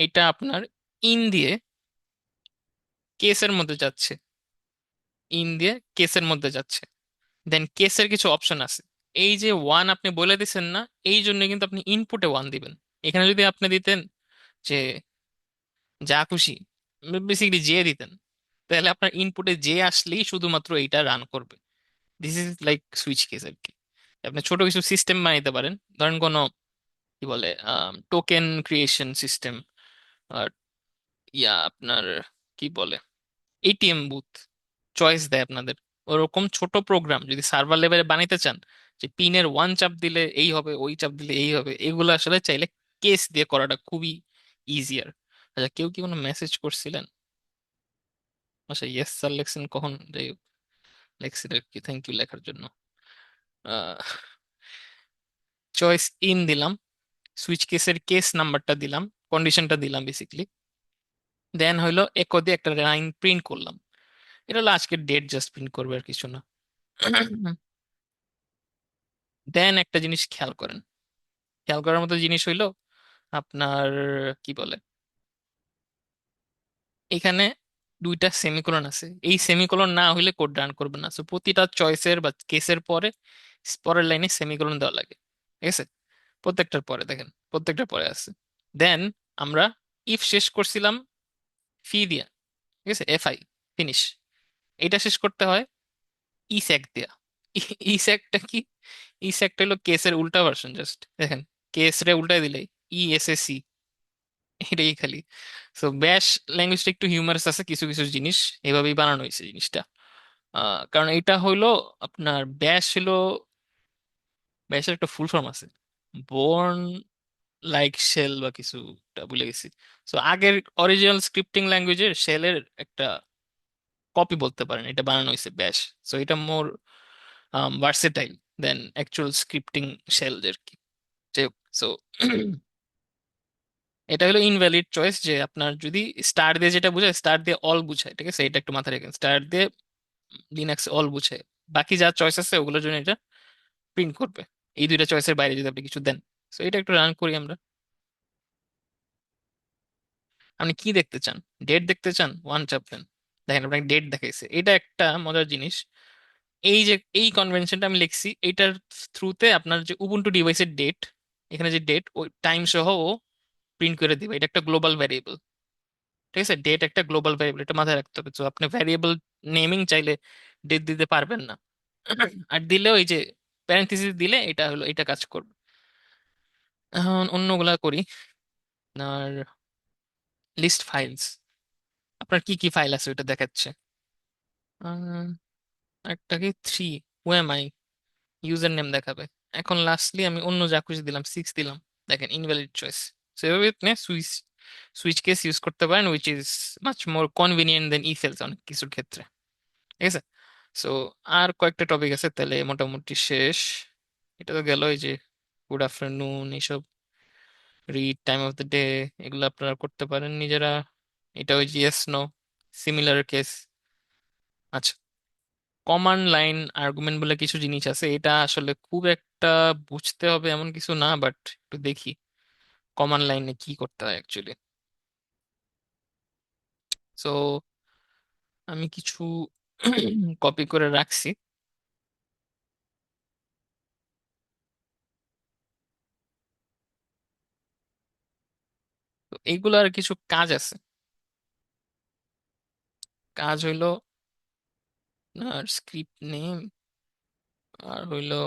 এটা আপনার ইন দিয়ে কেসের মধ্যে যাচ্ছে, ইন দিয়ে কেসের মধ্যে যাচ্ছে। দেন কেসের কিছু অপশন আছে, এই যে ওয়ান আপনি বলে দিচ্ছেন না, এই জন্য কিন্তু আপনি ইনপুটে ওয়ান দিবেন। এখানে যদি আপনি দিতেন যে যা খুশি, বেসিক্যালি যে দিতেন, তাহলে আপনার ইনপুটে যে আসলেই শুধুমাত্র এইটা রান করবে। This is like switch case আর কি। আপনি ছোট কিছু সিস্টেম বানাইতে পারেন, ধরেন কোনো কি বলে টোকেন ক্রিয়েশন সিস্টেম, আর আপনার কি বলে এটিএম বুথ চয়েস দেয় আপনাদের, ওরকম ছোট প্রোগ্রাম যদি সার্ভার লেভেলে বানাইতে চান, যে পিনের ওয়ান চাপ দিলে এই হবে, ওই চাপ দিলে এই হবে, এগুলো আসলে চাইলে কেস দিয়ে করাটা খুবই ইজিয়ার। আচ্ছা, কেউ কি কোনো মেসেজ করছিলেন? আচ্ছা, ইয়েস স্যার লেখছেন কখন, যাই হোক, লেখছেন আর কি, থ্যাংক ইউ লেখার জন্য। চয়েস ইন দিলাম, সুইচ কেসের কেস নাম্বারটা দিলাম, কন্ডিশনটা দিলাম বেসিকলি। দেন হইলো একো দিয়ে একটা লাইন প্রিন্ট করলাম, এটা হলো আজকের ডেট, জাস্ট প্রিন্ট করবে আর কিছু না। দেন একটা জিনিস খেয়াল করেন, খেয়াল করার মতো জিনিস হইলো আপনার কি বলে, এখানে দুইটা সেমিকোলন আছে, এই সেমিকোলন না হইলে কোড রান করবে না। সো প্রতিটা চয়েসের বা কেসের পরে পরের লাইনে সেমিকোলন দেওয়া লাগে, ঠিক আছে? প্রত্যেকটার পরে দেখেন, প্রত্যেকটার পরে আছে। দেন আমরা ইফ শেষ করছিলাম ফি দিয়া, ঠিক আছে, এফ আই ফিনিশ। এটা শেষ করতে হয় ই স্যাক দিয়া। ইসেকটা কি? ইসেকটা হলো কেসের উল্টা ভার্সন, জাস্ট দেখেন, কেস রে উল্টাই দিলে ইএসএসি, এটাই খালি। সো ব্যাশ ল্যাঙ্গুয়েজটা একটু হিউমারাস আছে কিছু কিছু জিনিস, এভাবেই বানানো হয়েছে জিনিসটা। কারণ এটা হইলো আপনার ব্যাশ হলো, ব্যাশের একটা ফুল ফর্ম আছে, বোর্ন লাইক শেল বা কিছুটা ভুলে গেছি। সো আগের অরিজিনাল স্ক্রিপ্টিং ল্যাঙ্গুয়েজের শেলের একটা কপি বলতে পারেন, এটা বানানো হয়েছে ব্যাশ। সো এটা মোর ভার্সেটাইল দেন অ্যাকচুয়াল স্ক্রিপ্টিং শেল আর কি। সো এটা হলো ইনভ্যালিড চয়েস, যে আপনার যদি স্টার দিয়ে যেটা বোঝায়, স্টার দিয়ে অল বুঝায়, ঠিক আছে, এটা একটু মাথায় রাখেন, স্টার দিয়ে লিনাক্স অল বুঝায়, বাকি যা চয়েস আছে ওগুলোর জন্য এটা প্রিন্ট করবে, এই দুইটা চয়েসের বাইরে যদি আপনি কিছু দেন। সো এটা একটু রান করি আমরা। আপনি কি দেখতে চান? ডেট দেখতে চান, ওয়ান চাপবেন, দেখেন আপনাকে ডেট দেখাইছে। এটা একটা মজার জিনিস, এই যে এই কনভেনশনটা আমি লিখছি, এইটার থ্রুতে আপনার যে উবুন্টু ডিভাইসের ডেট, এখানে যে ডেট ওই টাইম সহ ও প্রিন্ট করে দিবে। এটা একটা গ্লোবাল ভ্যারিয়েবল, ঠিক আছে, ডেট একটা গ্লোবাল ভ্যারিয়েবল, এটা মাথায় রাখতে হবে। তো আপনি ভ্যারিয়েবল নেমিং চাইলে ডেট দিতে পারবেন না, আর দিলেও এই যে প্যারেন্থেসিস দিলে এটা হলো এটা কাজ করবে। এখন অন্যগুলা করি। আর লিস্ট ফাইলস, আপনার কি কি ফাইল আছে ওটা দেখাচ্ছে। আহ, একটা কি three, who am I, user name দেখাবে। এখন লাস্টলি আমি অন্য যা খুশি দিলাম, সিক্স দিলাম, দেখেন ইনভ্যালিড চয়েস। সো এভাবে আপনি সুইচ সুইচ কেস ইউজ করতে পারেন, which is much more convenient than if else অনেক কিছুর ক্ষেত্রে, ঠিক আছে। সো আর কয়েকটা টপিক আছে, তাহলে মোটামুটি শেষ। এটা তো গেল, এই যে গুড আফটারনুন এইসব, read time of the day, এগুলো আপনারা করতে পারেন নিজেরা। এটা ওই জিএস নো, সিমিলার কেস। আচ্ছা, কমান্ড লাইন আর্গুমেন্ট বলে কিছু জিনিস আছে, এটা আসলে খুব একটা বুঝতে হবে এমন কিছু না, বাট একটু দেখি কমান্ড লাইনে কি করতে হয় অ্যাকচুয়ালি। সো আমি কিছু কপি করে রাখছি। তো এইগুলার কিছু কাজ আছে। কাজ হইলো আর স্ক্রিপ্ট নেম, আর হইলো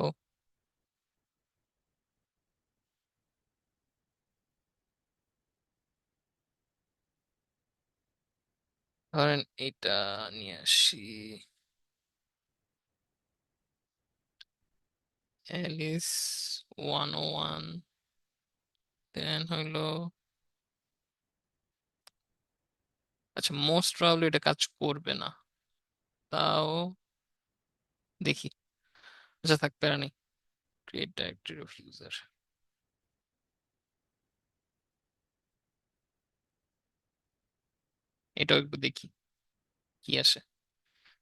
ধরেন এটা নিয়ে আসি, অ্যালিস 101, দেন হইলো, আচ্ছা মোস্ট প্রবাবলি এটা কাজ করবে না, তাও দেখি। আচ্ছা থাক, প্যারা নেই, ক্রিয়েট ডাইরেক্টরি অফ ইউজার, এটাও একটু দেখি কি আসে।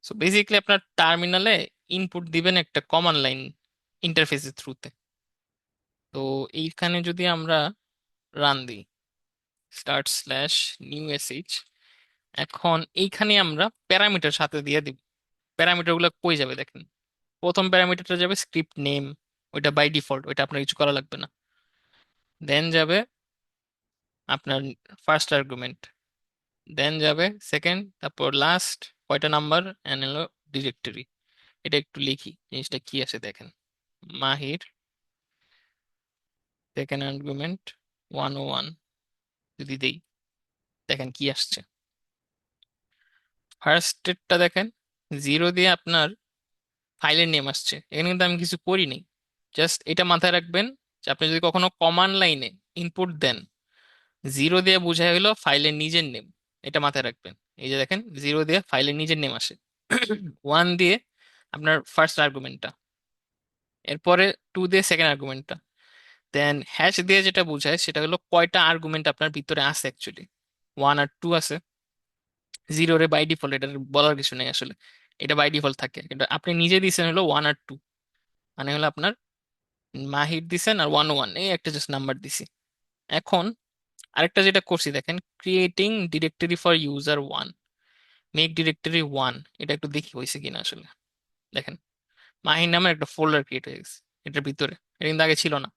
সো বেসিক্যালি আপনার টার্মিনালে ইনপুট দিবেন একটা কমান্ড লাইন ইন্টারফেসের থ্রুতে। তো এইখানে যদি আমরা রান দিই, স্টার্ট স্ল্যাশ নিউ এসএইচ, এখন এইখানে আমরা প্যারামিটার সাথে দিয়ে দিব। প্যারামিটার গুলো কই যাবে দেখেন, প্রথম প্যারামিটারটা যাবে স্ক্রিপ্ট নেম, ওইটা বাই ডিফল্ট, ওইটা আপনার কিছু করা লাগবে না। দেন যাবে আপনার ফার্স্ট আর্গুমেন্ট, দেন যাবে সেকেন্ড, তারপর লাস্ট কয়টা নাম্বার এন্ড হলো ডিরেক্টরি। এটা একটু লিখি জিনিসটা কি আছে দেখেন, মাহির, সেকেন্ড আর্গুমেন্ট 101 যদি দেই, দেখেন কি আসছে। ফার্স্টেরটা দেখেন, জিরো দিয়ে আপনার ফাইলের নেম আসছে, এখানে কিন্তু আমি কিছু করিনি। জাস্ট এটা মাথায় রাখবেন যে আপনি যদি কখনো কমান্ড লাইনে ইনপুট দেন, জিরো দিয়ে বোঝায় হলো ফাইলের নিজের নেম, এটা মাথায় রাখবেন। এই যে দেখেন, জিরো দিয়ে ফাইলের নিজের নেম আসে, ওয়ান দিয়ে আপনার ফার্স্ট আর্গুমেন্টটা, এরপরে টু দিয়ে সেকেন্ড আর্গুমেন্টটা, দেন হ্যাশ দিয়ে যেটা বোঝায় সেটা হলো কয়টা আর্গুমেন্ট আপনার ভিতরে আছে অ্যাকচুয়ালি, ওয়ান আর টু আছে। জিরো রে বাই ডিফল্ট, এটা বলার কিছু নেই আসলে, এটা বাই ডিফল্ট থাকে, কিন্তু আপনি নিজে দিয়েছেন হলো ওয়ান আর টু, মানে হলো আপনার মাহির দিছেন আর 101, এই একটা জাস্ট নাম্বার দিছি। এখন আরেকটা যেটা করছি দেখেন, creating directory for user one, make directory one, এটা একটু দেখি হয়েছে কিনা আসলে। দেখেন, মাহির নামের একটা ফোল্ডার ক্রিয়েট হয়ে গেছে এটার ভিতরে, এটা কিন্তু আগে ছিল না।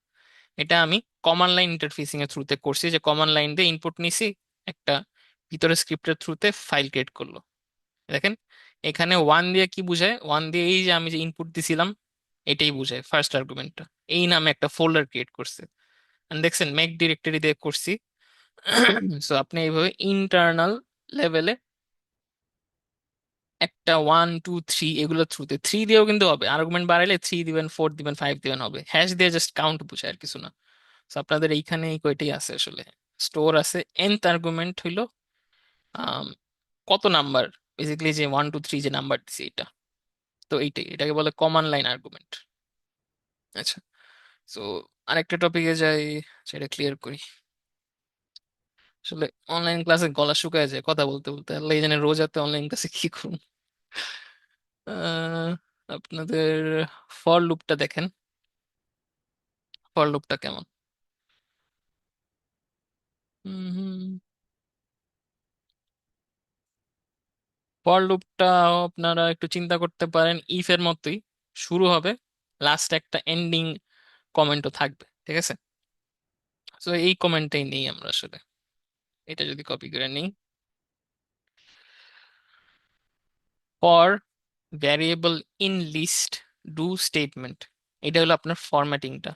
এটা আমি কমান্ড লাইন ইন্টারফেসিং এর থ্রুতে করছি, যে কমান্ড লাইন দিয়ে ইনপুট নিছি, একটা ভিতরে স্ক্রিপ্টের থ্রুতে ফাইল ক্রিয়েট করলো। দেখেন এখানে ওয়ান দিয়ে কি বুঝায়? ওয়ান দিয়ে এই যে আমি যে ইনপুট দিছিলাম এটাই বুঝায়, ফার্স্ট আর্গুমেন্টটা। এই নামে একটা ফোল্ডার ক্রিয়েট করছে, and দেখছেন মেক ডিরেক্টরি দিয়ে করছি। সো আপনি এইভাবে ইন্টারনাল লেভেলে একটা 1 2 3 এগুলো থ্রুতে, থ্রি দিয়েও কিন্তু হবে, আর্গুমেন্ট বাড়াইলে 3 দিবেন, 4 দিবেন, 5 দিবেন, হবে। হ্যাশ দিয়ে জাস্ট কাউন্ট বুঝায় আর কিছু না। তো আপনাদের এইখানে এই কয়টাই আছে আসলে। স্টোর আছে, nth আর্গুমেন্ট হইলো আম, কত নাম্বার, বেসিক্যালি যে 1 2 3 যে নাম্বার দিছি এটা। তো এইটাই, এটাকে বলে কমান্ড লাইন আর্গুমেন্ট। আচ্ছা, তো আরেকটা টপিকে যাই, সেটা ক্লিয়ার করি। আসলে অনলাইন ক্লাসে গলা শুকায় যায় কথা বলতে বলতে, আল্লাহ জানে রোজ রাতে অনলাইন ক্লাসে কি করুন। আহ, আপনাদের ফর লুপটা দেখেন, ফর লুপটা কেমন। ফর লুপটা আপনারা একটু চিন্তা করতে পারেন ইফ এর মতোই, শুরু হবে, লাস্ট একটা এন্ডিং কমেন্টও থাকবে, ঠিক আছে? তো এই কমেন্টটাই নেই আমরা আসলে, এটা যদি কপি করে নিই, for variable in list do statement, এটা হলো আপনার ফরম্যাটিংটা।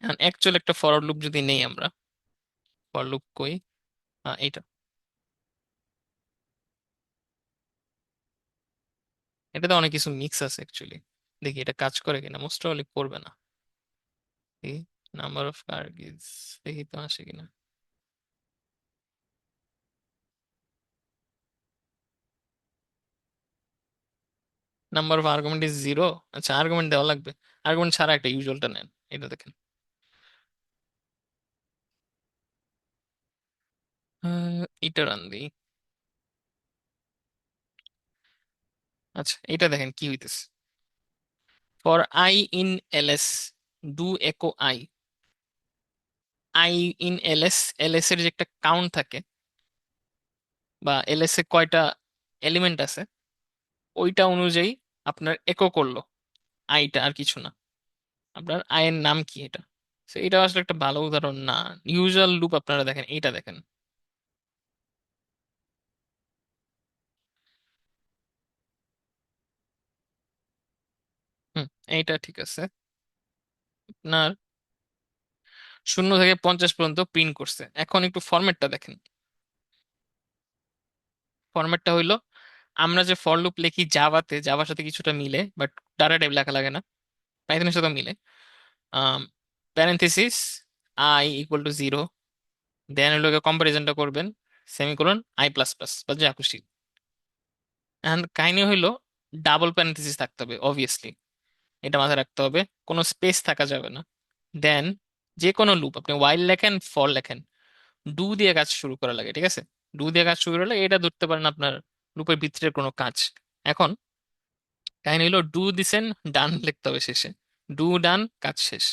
এখন অ্যাকচুয়াল একটা ফর লুপ যদি নেই আমরা, ফর লুপ কই, এইটা, এটাতে অনেক কিছু মিক্স আছে অ্যাকচুয়ালি। দেখি এটা কাজ করে কিনা, মোস্ট প্রবাবলি করবে না। দেখি নাম্বার অফ কার্গিস, দেখি তো আসে কিনা। Number of argument is 0। আচ্ছা, আর্গুমেন্ট দেওয়া লাগবে, আর্গুমেন্ট ছাড়া একটা ইউজুয়ালটা নেন, এটা দেখেন। এটা রান দিই। আচ্ছা, এটা দেখেন কি হইতেছে। For I in LS do echo I, I in LS, LS এর যে একটা কাউন্ট থাকে, বা এলএস এ কয়টা এলিমেন্ট আছে ওইটা অনুযায়ী আপনার একো করলো আইটা, আর কিছু না। আপনার আয়ের নাম কি এটা। তো এটা আসলে একটা ভালো উদাহরণ না। ইউজুয়াল লুপ আপনারা দেখেন, এইটা দেখেন। হুম, এইটা ঠিক আছে। আপনার 0 থেকে 50 পর্যন্ত প্রিন্ট করছে। এখন একটু ফরম্যাটটা দেখেন। ফরম্যাটটা হইলো, আমরা যে ফর লুপ লিখি জাভাতে, জাভার সাথে কিছুটা মিলে, বাট ডাটা টাইপ লেখা লাগে না, পাইথনের সাথে মিলে। প্যারেন্থেসিস আই ইকুয়াল টু 0, দেন হলো কম্পারিজনটা করবেন, সেমিকোলন আই প্লাস প্লাস বা যা খুশি। এখন কাহিনী হইলো ডাবল প্যারেন্থেসিস থাকতে হবে অবভিয়াসলি, এটা মাথায় রাখতে হবে, কোনো স্পেস থাকা যাবে না। দেন যে কোনো লুপ, আপনি ওয়াইল লেখেন, ফর লেখেন, ডু দিয়ে কাজ শুরু করা লাগে, ঠিক আছে? ডু দিয়ে কাজ শুরু করলে এটা ধরতে পারেন আপনার লুপের ভিতরের কোনো কাজ। এখন কাহিনী হলো ডু দিছেন, ডান লিখতে হবে শেষে, ডু ডান, কাজ শেষ।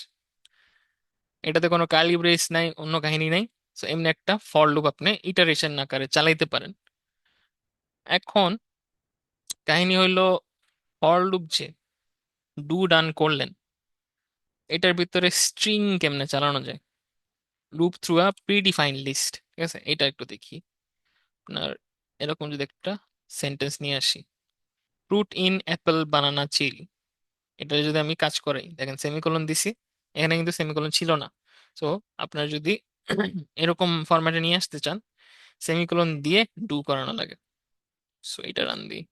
এটাতে কোনো কার্লি ব্রেস নাই, অন্য কাহিনী নাই। তো এমনি একটা ফর লুপ আপনি ইটারেশন আকারে চালাইতে পারেন। এখন কাহিনী হইলো ফর লুপ যে ডু ডান করলেন, এটার ভিতরে স্ট্রিং কেমনে চালানো যায়, loop through a predefined list, ঠিক আছে? এটা একটু দেখি। আপনার এরকম যদি একটা সেন্টেন্স নিয়ে আসি, ফ্রুট ইন অ্যাপেল বানানা চিল, এটা যদি আমি কাজ করাই, দেখেন সেমিকোলন দিছি, এখানে কিন্তু সেমিকোলন ছিল না। তো আপনার যদি এরকম ফরম্যাটে নিয়ে আসতে চান, সেমিকোলন দিয়ে ডু করানো লাগে। সো এটা রান দিই,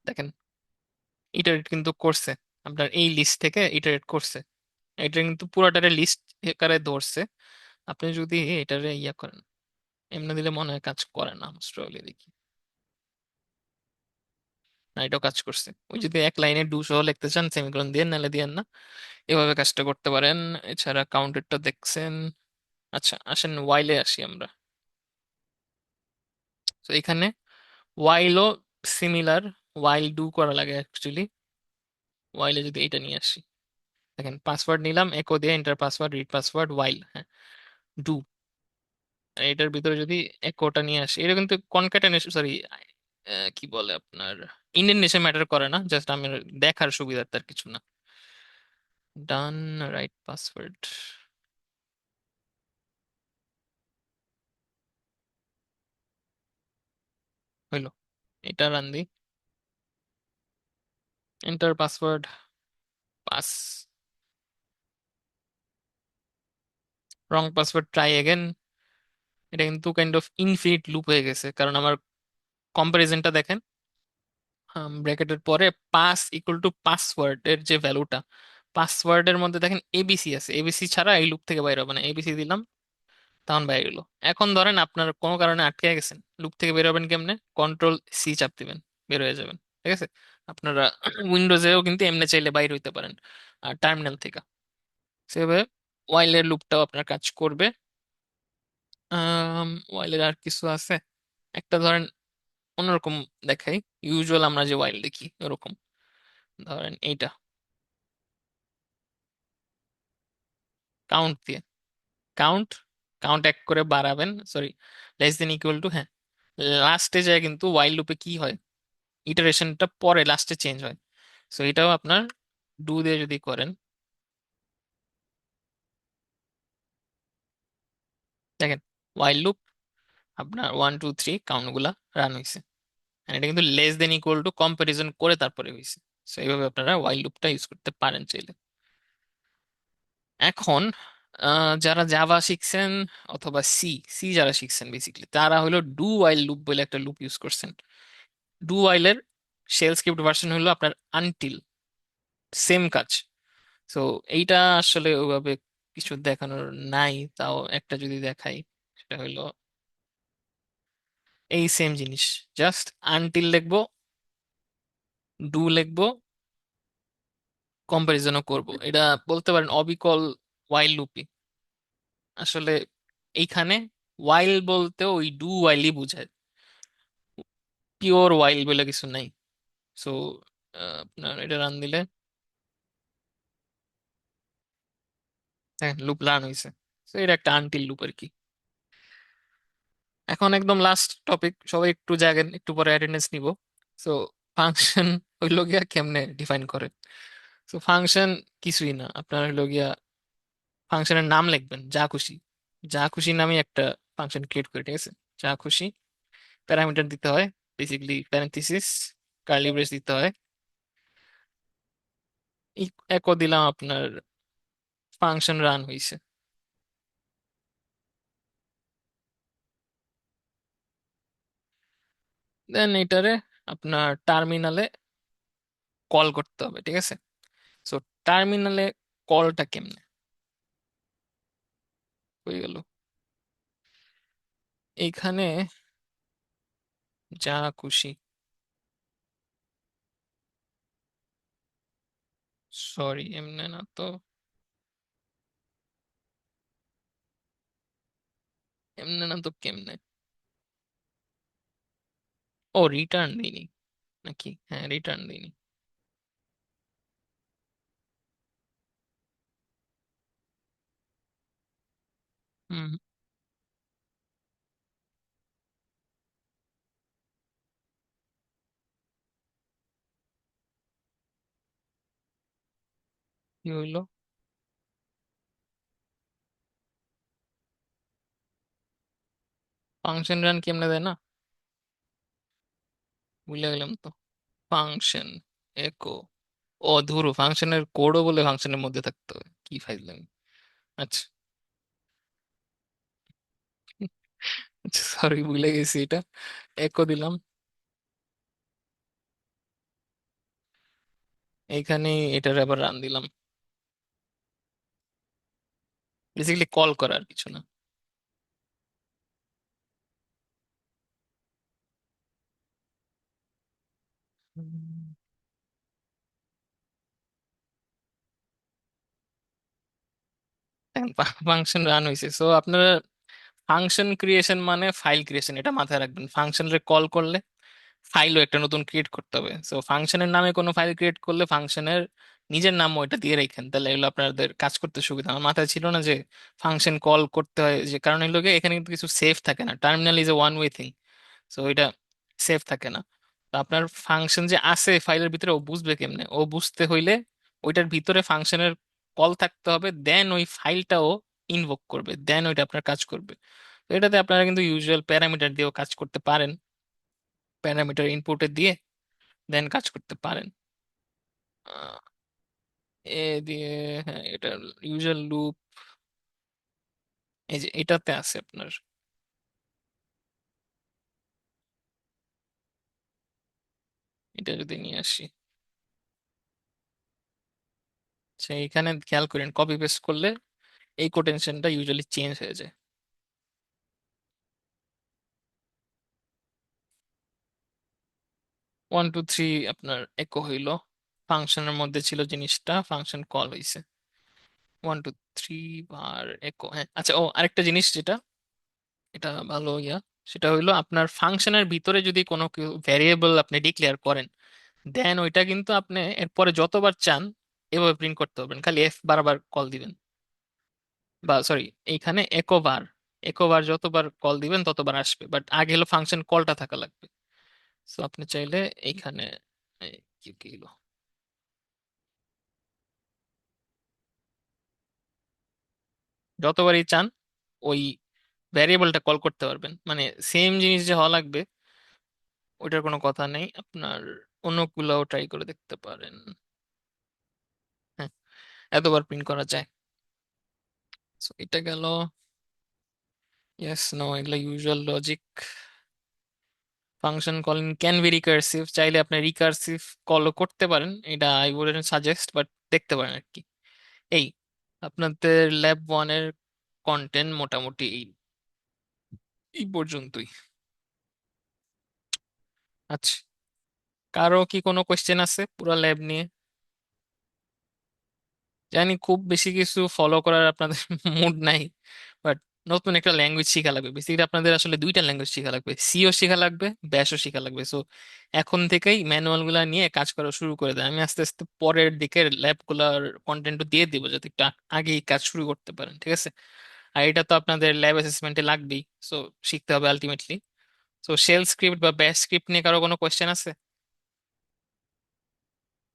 দেখেন ইটারেট কিন্তু করছে, আপনার এই লিস্ট থেকে ইটারেট করছে। এটা কিন্তু পুরোটারে লিস্ট আকারে ধরছে। আপনি যদি এটারে ইয়া করেন, এমনি দিলে মনে হয় কাজ করে না, মোস্টলি দেখি। না, এটাও কাজ করছে। ওই যদি এক লাইনে ডু সহ লিখতে চান সেমিকোলন দিয়ে, নাহলে দিয়ে না, এভাবে কাজটা করতে পারেন। এছাড়া কাউন্টেরটা দেখছেন। আচ্ছা, আসেন ওয়াইলে আসি আমরা। তো এখানে ওয়াইলও সিমিলার, ওয়াইল ডু করা লাগে অ্যাকচুয়ালি। ওয়াইলে যদি এটা নিয়ে আসি, দেখেন পাসওয়ার্ড নিলাম, একো দিয়ে এন্টার পাসওয়ার্ড, রিড পাসওয়ার্ড, ওয়াইল, হ্যাঁ, ডু। এটার ভিতরে যদি একোটা নিয়ে আসি, এটা কিন্তু কনক্যাটেনেশন, সরি কি বলে আপনার, ইন্ডেন্টেশন ম্যাটার করে না, জাস্ট আমি দেখার সুবিধার্থে আর কিছু না। ডান, রাইট পাসওয়ার্ড হইলো। এটা রান দি, এন্টার পাসওয়ার্ড, পাস, রং পাসওয়ার্ড, ট্রাই এগেন। এটা কিন্তু কাইন্ড অফ ইনফিনিট লুপ হয়ে গেছে, কারণ আমার কম্পারিজনটা দেখেন, ব্র্যাকেটের পরে পাস ইকুয়াল টু পাসওয়ার্ড এর যে ভ্যালুটা, পাসওয়ার্ডের মধ্যে দেখেন এবিসি আছে, এবিসি ছাড়া এই লুপ থেকে বাইরে হবে না। এবিসি দিলাম, তখন বাইরে গেলো। এখন ধরেন আপনার কোনো কারণে আটকে গেছেন, লুপ থেকে বের হবেন কেমনে? কন্ট্রোল সি চাপ দিবেন, বের হয়ে যাবেন। ঠিক আছে? আপনারা উইন্ডোজেও কিন্তু এমনি চাইলে বাইরে হইতে পারেন আর টার্মিনাল থেকে। সেভাবে ওয়াইলের লুপটাও আপনার কাজ করবে। ওয়াইলের আর কিছু আছে, একটা ধরেন অন্যরকম দেখাই। ইউজুয়াল আমরা যে ওয়াইল দেখি ওরকম, ধরেন এইটা কাউন্ট দিয়ে, কাউন্ট, কাউন্ট এক করে বাড়াবেন, sorry, less than equal two, হ্যাঁ, লাস্টে যায় কিন্তু ওয়াইল লুপে কি হয়, ইটারেশনটা পরে লাস্টে চেঞ্জ হয়। সো এটাও আপনার ডু দিয়ে যদি করেন, দেখেন ওয়াইল লুপ আপনার 1 2 3 কাউন্ট গুলা রান হয়েছে। আর এটা কিন্তু less than equal two comparison করে তারপরে হয়েছে। সো এইভাবে আপনারা ওয়াইল লুপটা ইউজ করতে পারেন চাইলে। এখন যারা জাভা শিখছেন অথবা সি, সি যারা শিখছেন বেসিক্যালি, তারা হলো ডু ওয়াইল লুপ বলে একটা লুপ ইউজ করছেন। ডু ওয়াইলের শেল স্ক্রিপ্ট ভার্সন হলো আপনার আনটিল, সেম কাজ। সো এইটা আসলে ওইভাবে কিছু দেখানোর নাই, তাও একটা যদি দেখাই, সেটা হলো এই সেম জিনিস, জাস্ট আনটিল লিখবো, ডু লিখবো, কম্পারিজনও করব। এটা বলতে পারেন অবিকল ওয়াইল লুপই আসলে। এইখানে ওয়াইল বলতে ওই ডু ওয়াইলই বোঝায়, পিওর ওয়াইল বলে কিছু নাই। সো আপনার এটা রান দিলে দেখেন লুপ রান হয়েছে। তো এটা একটা আনটিল লুপ আর কি। এখন একদম লাস্ট টপিক, সবাই একটু জাগেন, একটু পরে অ্যাটেন্ডেন্স নিব। সো ফাংশন হইলো গিয়া কেমনে ডিফাইন করে। সো ফাংশন কিছুই না, আপনার হইলো গিয়া ফাংশনের নাম লিখবেন যা খুশি, যা খুশি নামে একটা ফাংশন ক্রিয়েট করে, ঠিক আছে? যা খুশি প্যারামিটার দিতে হয়, বেসিক্যালি প্যারেন্থেসিস, কার্লি ব্রেস দিতে হয়। একও দিলাম, আপনার ফাংশন রান হইছে। দেন এটারে আপনার টার্মিনালে কল করতে হবে, ঠিক আছে? সো টার্মিনালে কলটা কেমনে হয়ে গেল, এইখানে যা খুশি, সরি এমনে না তো, এমনে না তো কেমনে, ও রিটার্ন দিইনি নাকি? হ্যাঁ রিটার্ন দিইনি। হুম, কি হইলো? ফাংশন রান কেমনে দেয় না, ভুলে গেলাম তো। ফাংশন একো, ও ধুরো, ফাংশনের কোডও বলে ফাংশনের মধ্যে থাকতে হবে, কি ফাইজলামি। আচ্ছা, আচ্ছা সরি, ভুলে গেছি এটা। একো দিলাম, এইখানে এটার আবার রান দিলাম, বেসিক্যালি কল করার কিছু না। ফাংশন রান হয়েছে। সো আপনারা ফাংশন ক্রিয়েশন মানে ফাইল ক্রিয়েশন, এটা মাথায় রাখবেন। ফাংশনের কল করলে ফাইলও একটা নতুন ক্রিয়েট করতে হবে। সো ফাংশনের নামে কোনো ফাইল ক্রিয়েট করলে ফাংশনের নিজের নাম ওইটা দিয়ে রাখেন, তাহলে এগুলো আপনাদের কাজ করতে সুবিধা। আমার মাথায় ছিল না যে ফাংশন কল করতে হয়, যে কারণ এগুলো এখানে কিন্তু কিছু সেফ থাকে না, terminal is a one way thing. So এটা সেফ থাকে না। তো আপনার ফাংশন যে আছে ফাইলের ভিতরে, ও বুঝবে কেমনে? ও বুঝতে হইলে ওইটার ভিতরে ফাংশনের কল থাকতে হবে, দেন ওই ফাইলটাও ইনভোক করবে, দেন ওইটা আপনার কাজ করবে। তো এটাতে আপনারা কিন্তু ইউজুয়াল প্যারামিটার দিয়েও কাজ করতে পারেন, প্যারামিটার ইনপুটে দিয়ে দেন কাজ করতে পারেন। আহ, এ দিয়ে, হ্যাঁ, এটা ইউজুয়াল লুপ এই যে এটাতে আছে আপনার। এটা যদি নিয়ে আসি, আচ্ছা এখানে খেয়াল করেন, কপি পেস্ট করলে এই কোটেনশনটা ইউজুয়ালি চেঞ্জ হয়ে যায়। 1 2 3 আপনার একো হইলো, ফাংশনের মধ্যে ছিল জিনিসটা, ফাংশন কল হইছে। 1 2 3 বার একো, হ্যাঁ আচ্ছা। ও আরেকটা জিনিস যেটা, এটা ভালো সেটা হইলো আপনার ফাংশনের ভিতরে যদি কোনো ভ্যারিয়েবল আপনি ডিক্লেয়ার করেন, দেন ওইটা কিন্তু আপনি এরপরে যতবার চান এভাবে প্রিন্ট করতে পারবেন, খালি এফ বারবার কল দিবেন, বা সরি, এইখানে একোবার যতবার কল দিবেন ততবার আসবে, বাট আগে হলো ফাংশন কলটা থাকা লাগবে। সো আপনি চাইলে এইখানে এই, কি কি হলো, যতবারই চান ওই ভ্যারিয়েবলটা কল করতে পারবেন, মানে সেম জিনিস যে হওয়া লাগবে ওইটার কোনো কথা নেই। আপনার অন্যগুলাও ট্রাই করে দেখতে পারেন। হ্যাঁ, এতবার প্রিন্ট করা যায়। সো এটা গেল, ইয়েস নো, এগুলো usual logic. Function calling can be recursive, চাইলে আপনি রিকার্সিভ কলও করতে পারেন, এটা আই উডন্ট সাজেস্ট, বাট দেখতে পারেন আর কি। এই আপনাদের ল্যাব 1-এর কন্টেন্ট মোটামুটি এই এই পর্যন্তই। আচ্ছা, কারো কি কোনো কোয়েশ্চেন আছে পুরো ল্যাব নিয়ে? জানি খুব বেশি কিছু ফলো করার আপনাদের মুড নাই, বাট নতুন একটা ল্যাঙ্গুয়েজ শেখা লাগবে। বেসিক্যালি আপনাদের আসলে দুইটা ল্যাঙ্গুয়েজ শেখা লাগবে, সিও শেখা লাগবে, ব্যাশও শেখা লাগবে। সো এখন থেকেই ম্যানুয়াল গুলা নিয়ে কাজ করা শুরু করে দেয়। আমি আস্তে আস্তে পরের দিকের ল্যাব গুলার কন্টেন্ট দিয়ে দিব, যাতে একটু আগেই কাজ শুরু করতে পারেন, ঠিক আছে? আর এটা তো আপনাদের ল্যাব অ্যাসেসমেন্টে লাগবেই, সো শিখতে হবে আলটিমেটলি। সো শেল স্ক্রিপ্ট বা ব্যাশ স্ক্রিপ্ট নিয়ে কারো কোনো কোয়েশ্চেন আছে?